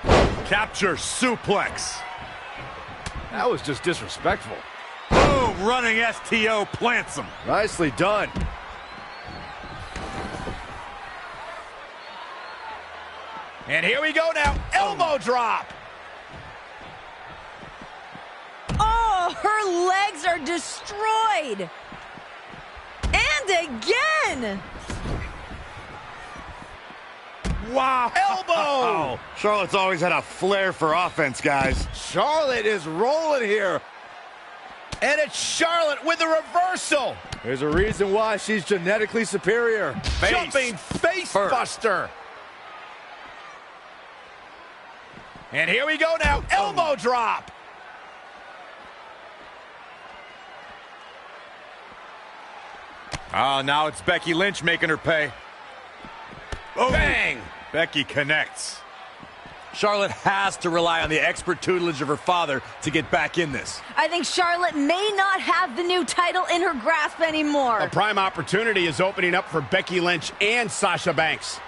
Capture suplex. That was just disrespectful. Boom, running STO plants him. Nicely done. And here we go now. Elbow drop. Oh, her legs are destroyed. And again. Wow. Elbow. Oh, Charlotte's always had a flair for offense, guys. Charlotte is rolling here. And it's Charlotte with the reversal. There's a reason why she's genetically superior. Jumping face buster. And here we go now. Elbow drop. Oh, now it's Becky Lynch making her pay. Oh. Bang. Becky connects. Charlotte has to rely on the expert tutelage of her father to get back in this. I think Charlotte may not have the new title in her grasp anymore. A prime opportunity is opening up for Becky Lynch and Sasha Banks.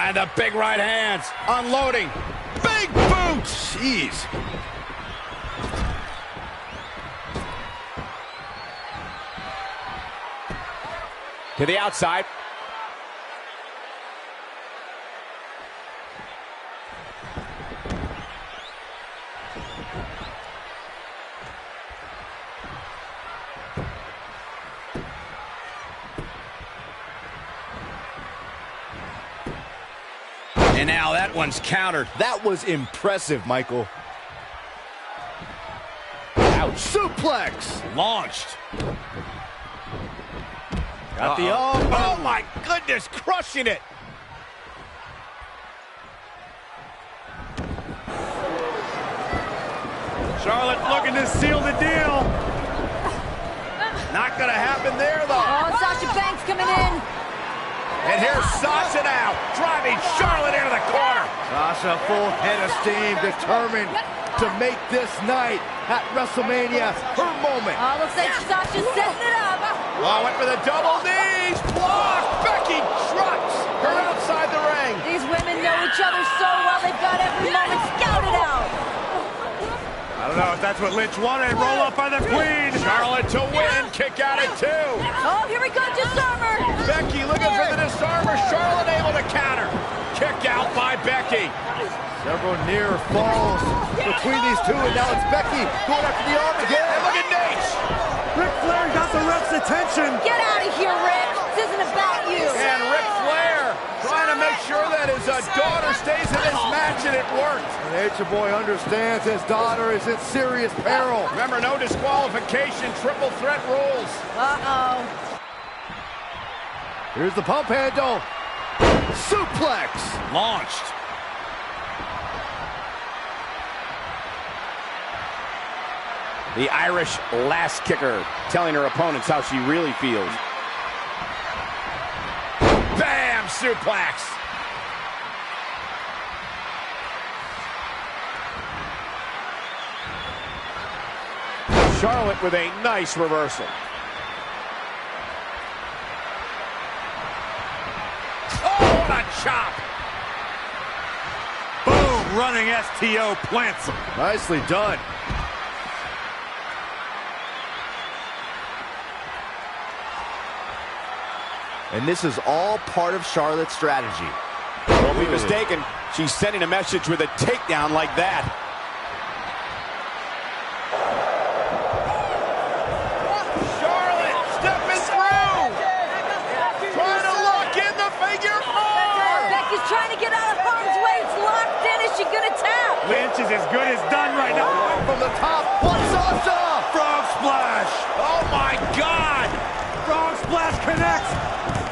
And the big right hands. Unloading. Big boot. Jeez. To the outside. And now that one's countered. That was impressive, Michael. Ouch. Suplex. Launched. Got the elbow. Oh my goodness, crushing it. Charlotte looking to seal the deal. Not gonna happen there though. Oh, Sasha Banks coming in. And here's Sasha now, driving Charlotte into the corner. Sasha full head of steam, determined to make this night at WrestleMania her moment. Oh, looks like Sasha's setting it up. Oh, went for the double knees. Block. Becky trucks her outside the ring. These women know each other so well, they've got every moment scouted out. I don't know if that's what Lynch wanted. Roll up by the Queen. Charlotte to win. Kick out at 2. Oh, here we go, disarmer. Becky looking for the disarmer. Charlotte able to counter. Kick out by Becky. Several near falls between these two, and now it's Becky going after the arm again. And look at Nate. Ric Flair got the ref's attention. Get out of here, Rick. This isn't about you. And Ric Flair trying to make sure that his daughter stays in this match, and it worked. Nature Boy understands his daughter is in serious peril. Remember, no disqualification, triple threat rules. Uh-oh. Here's the pump handle. Suplex. Launched. The Irish last kicker, telling her opponents how she really feels. Bam! Suplex. Charlotte with a nice reversal. Oh, what a chop! Boom, running STO plants him. Nicely done. And this is all part of Charlotte's strategy. Don't be mistaken, she's sending a message with a takedown like that. Charlotte stepping through! Trying to lock in the figure 4! Becky's trying to get out of harm's way. It's locked in. Is she gonna tap? Lynch is as good as done right now. From the top, what's Sasha? Frog splash. Oh my God! Frog splash connects.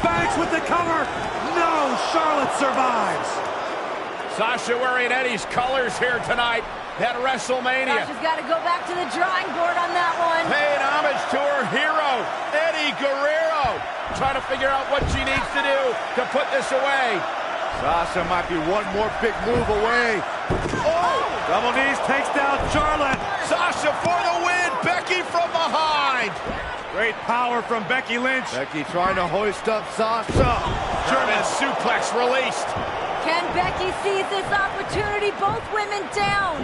Banks with the cover. No, Charlotte survives. Sasha wearing Eddie's colors here tonight at WrestleMania. Sasha's got to go back to the drawing board on that one. Paying homage to her hero, Eddie Guerrero. Trying to figure out what she needs to do to put this away. Sasha might be one more big move away. Oh! Double knees takes down Charlotte. Sasha for the win. Becky from behind. Great power from Becky Lynch. Becky trying to hoist up Sasha. German suplex released. Can Becky seize this opportunity? Both women down.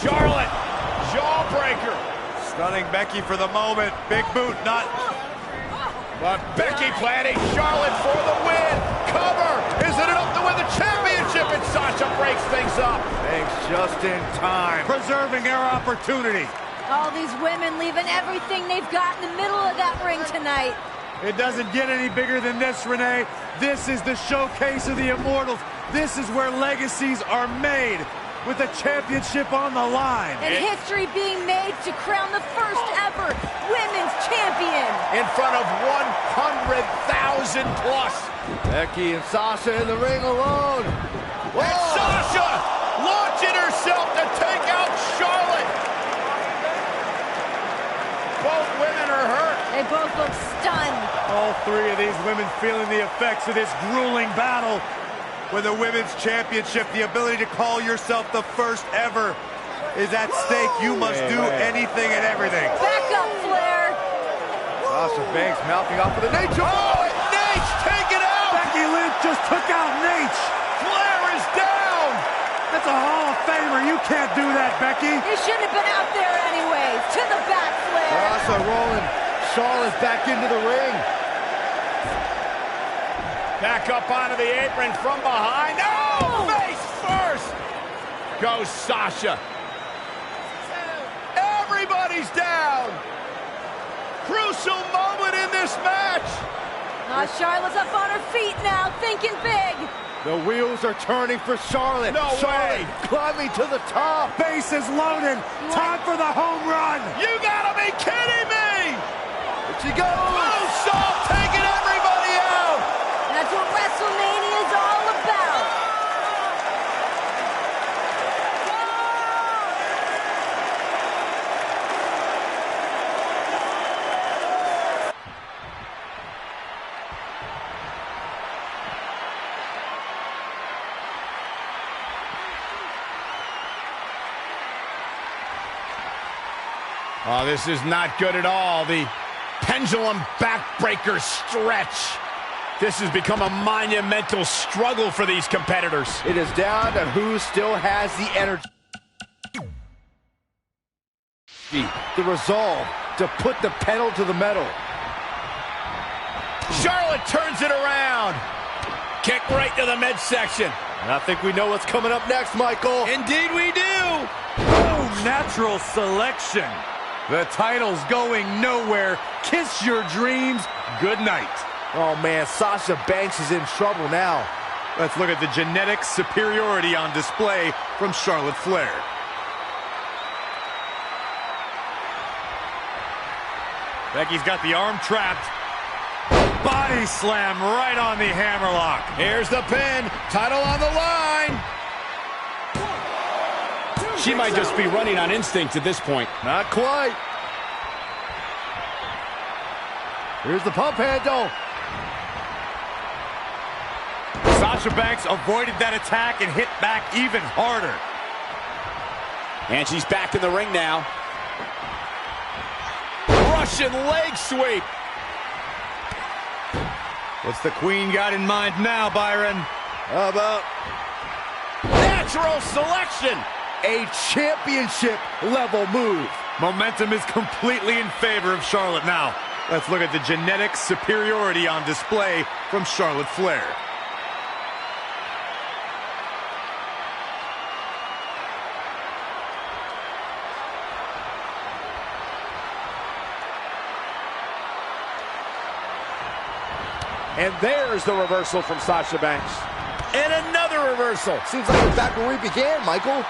Charlotte, jawbreaker. Stunning Becky for the moment. Big boot, not. But Becky planting Charlotte for the win. Cover. Is it enough to win the championship? And Sasha breaks things up. Thanks just in time. Preserving her opportunity. All these women leaving everything they've got in the middle of that ring tonight. It doesn't get any bigger than this, Renee. This is the showcase of the Immortals. This is where legacies are made, with the championship on the line. And history being made to crown the first ever women's champion. In front of 100,000 plus. Becky and Sasha in the ring alone. And Sasha launching herself to take out Charlotte. Both women are hurt. They both look stunned. All three of these women feeling the effects of this grueling battle. When the women's championship, the ability to call yourself the first ever, is at stake. You must do anything and everything. Back up, Flair. Sasha Banks mouthing off for the Nature Boy. Oh, Nate's taken out. that, Becky. He shouldn't have been out there anyways. To the back flare. Sasha rolling Charlotte back into the ring. Back up onto the apron from behind. Oh, face first. Goes Sasha. Everybody's down. Crucial moment in this match. Charlotte's up on her feet now, thinking big. The wheels are turning for Charlotte. No Charlotte way. climbing to the top. Base is loaded. Time for the home run. You gotta be kidding me. Here she goes. Moonsault taking everybody out. That's what WrestleMania is all about. Oh, this is not good at all. The pendulum backbreaker stretch. This has become a monumental struggle for these competitors. It is down to who still has the energy. The resolve to put the pedal to the metal. Charlotte turns it around. Kick right to the midsection. And I think we know what's coming up next, Michael. Indeed we do. Oh, natural selection. The title's going nowhere. Kiss your dreams. Good night. Oh, man, Sasha Banks is in trouble now. Let's look at the genetic superiority on display from Charlotte Flair. Becky's got the arm trapped. Body slam right on the hammerlock. Here's the pin. Title on the line. She might just be running on instinct at this point. Not quite. Here's the pump handle. Sasha Banks avoided that attack and hit back even harder. And she's back in the ring now. Russian leg sweep. What's the Queen got in mind now, Byron? How about Natural selection. a championship level move? Momentum is completely in favor of Charlotte now. Let's look at the genetic superiority on display from Charlotte Flair. And there's the reversal from Sasha Banks. And another reversal. Seems like we're back where we began, Michael.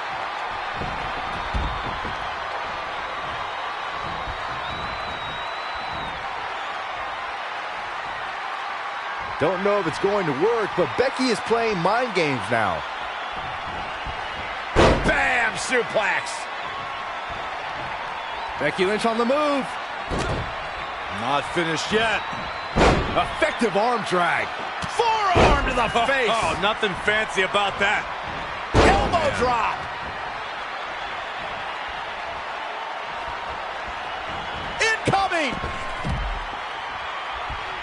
Don't know if it's going to work, but Becky is playing mind games now. Bam! Suplex. Becky Lynch on the move. Not finished yet. Effective arm drag. Forearm to the face. Oh, nothing fancy about that. Elbow drop. Incoming.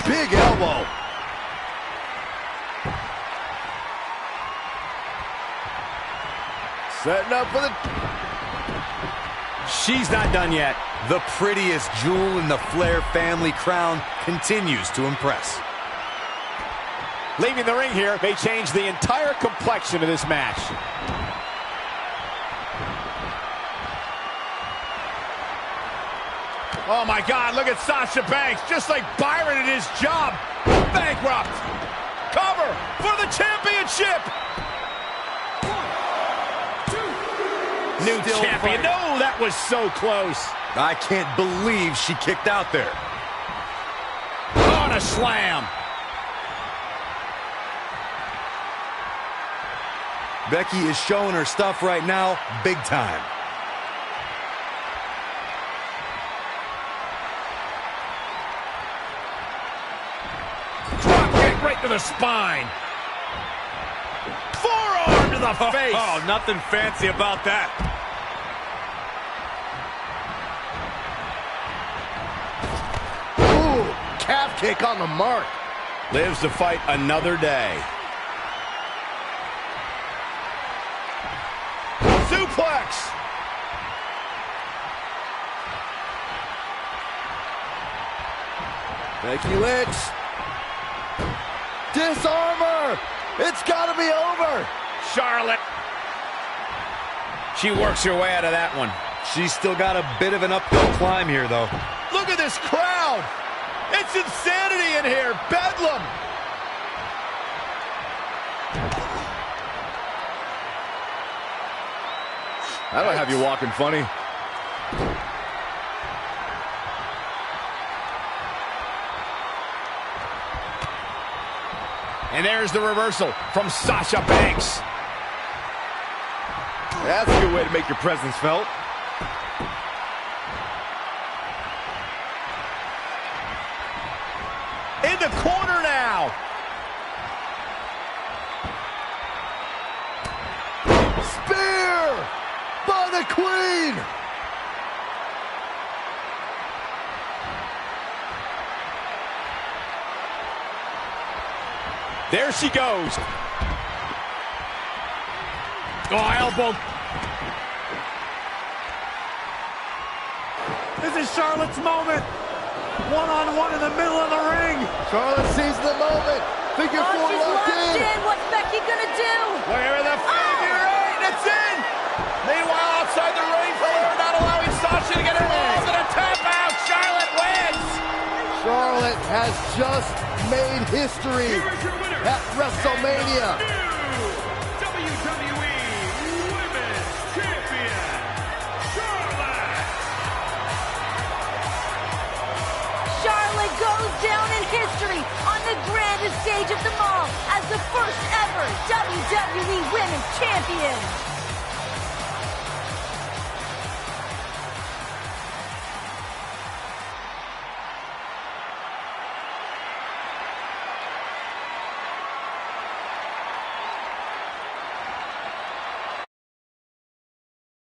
Big elbow. Setting up for the... She's not done yet. The prettiest jewel in the Flair family crown continues to impress. Leaving the ring here may change the entire complexion of this match. Oh my God, look at Sasha Banks, just like Byron at his job. Bankrupt. Cover for the championship. New Still champion. fighting. No, that was so close. I can't believe she kicked out there. On a slam. Becky is showing her stuff right now, big time. Drop kick right to the spine. Forearm to the face. Oh, nothing fancy about that. Ooh, calf kick on the mark. Lives to fight another day. Suplex. Becky Lynch. Disarm her. It's got to be over. Charlotte. She works her way out of that one. She's still got a bit of an uphill climb here, though. Look at this crowd. It's insanity in here. Bedlam. That'll have you walking funny. And there's the reversal from Sasha Banks. That's a good way to make your presence felt. In the corner now. Spear by the Queen. There she goes. Oh, elbow. This is Charlotte's moment. One-on-one in the middle of the ring. Charlotte sees the moment. Figure four She's locked locked in. in. What's Becky gonna do? Where the figure eight? It's in. Meanwhile, outside the ring, Flair not allowing Sasha to get involved in a tap out. Charlotte wins. Charlotte has just made history at WrestleMania. WWE Women's Champion, Charlotte. Charlotte goes down in history on the grandest stage of them all as the first ever WWE Women's Champion.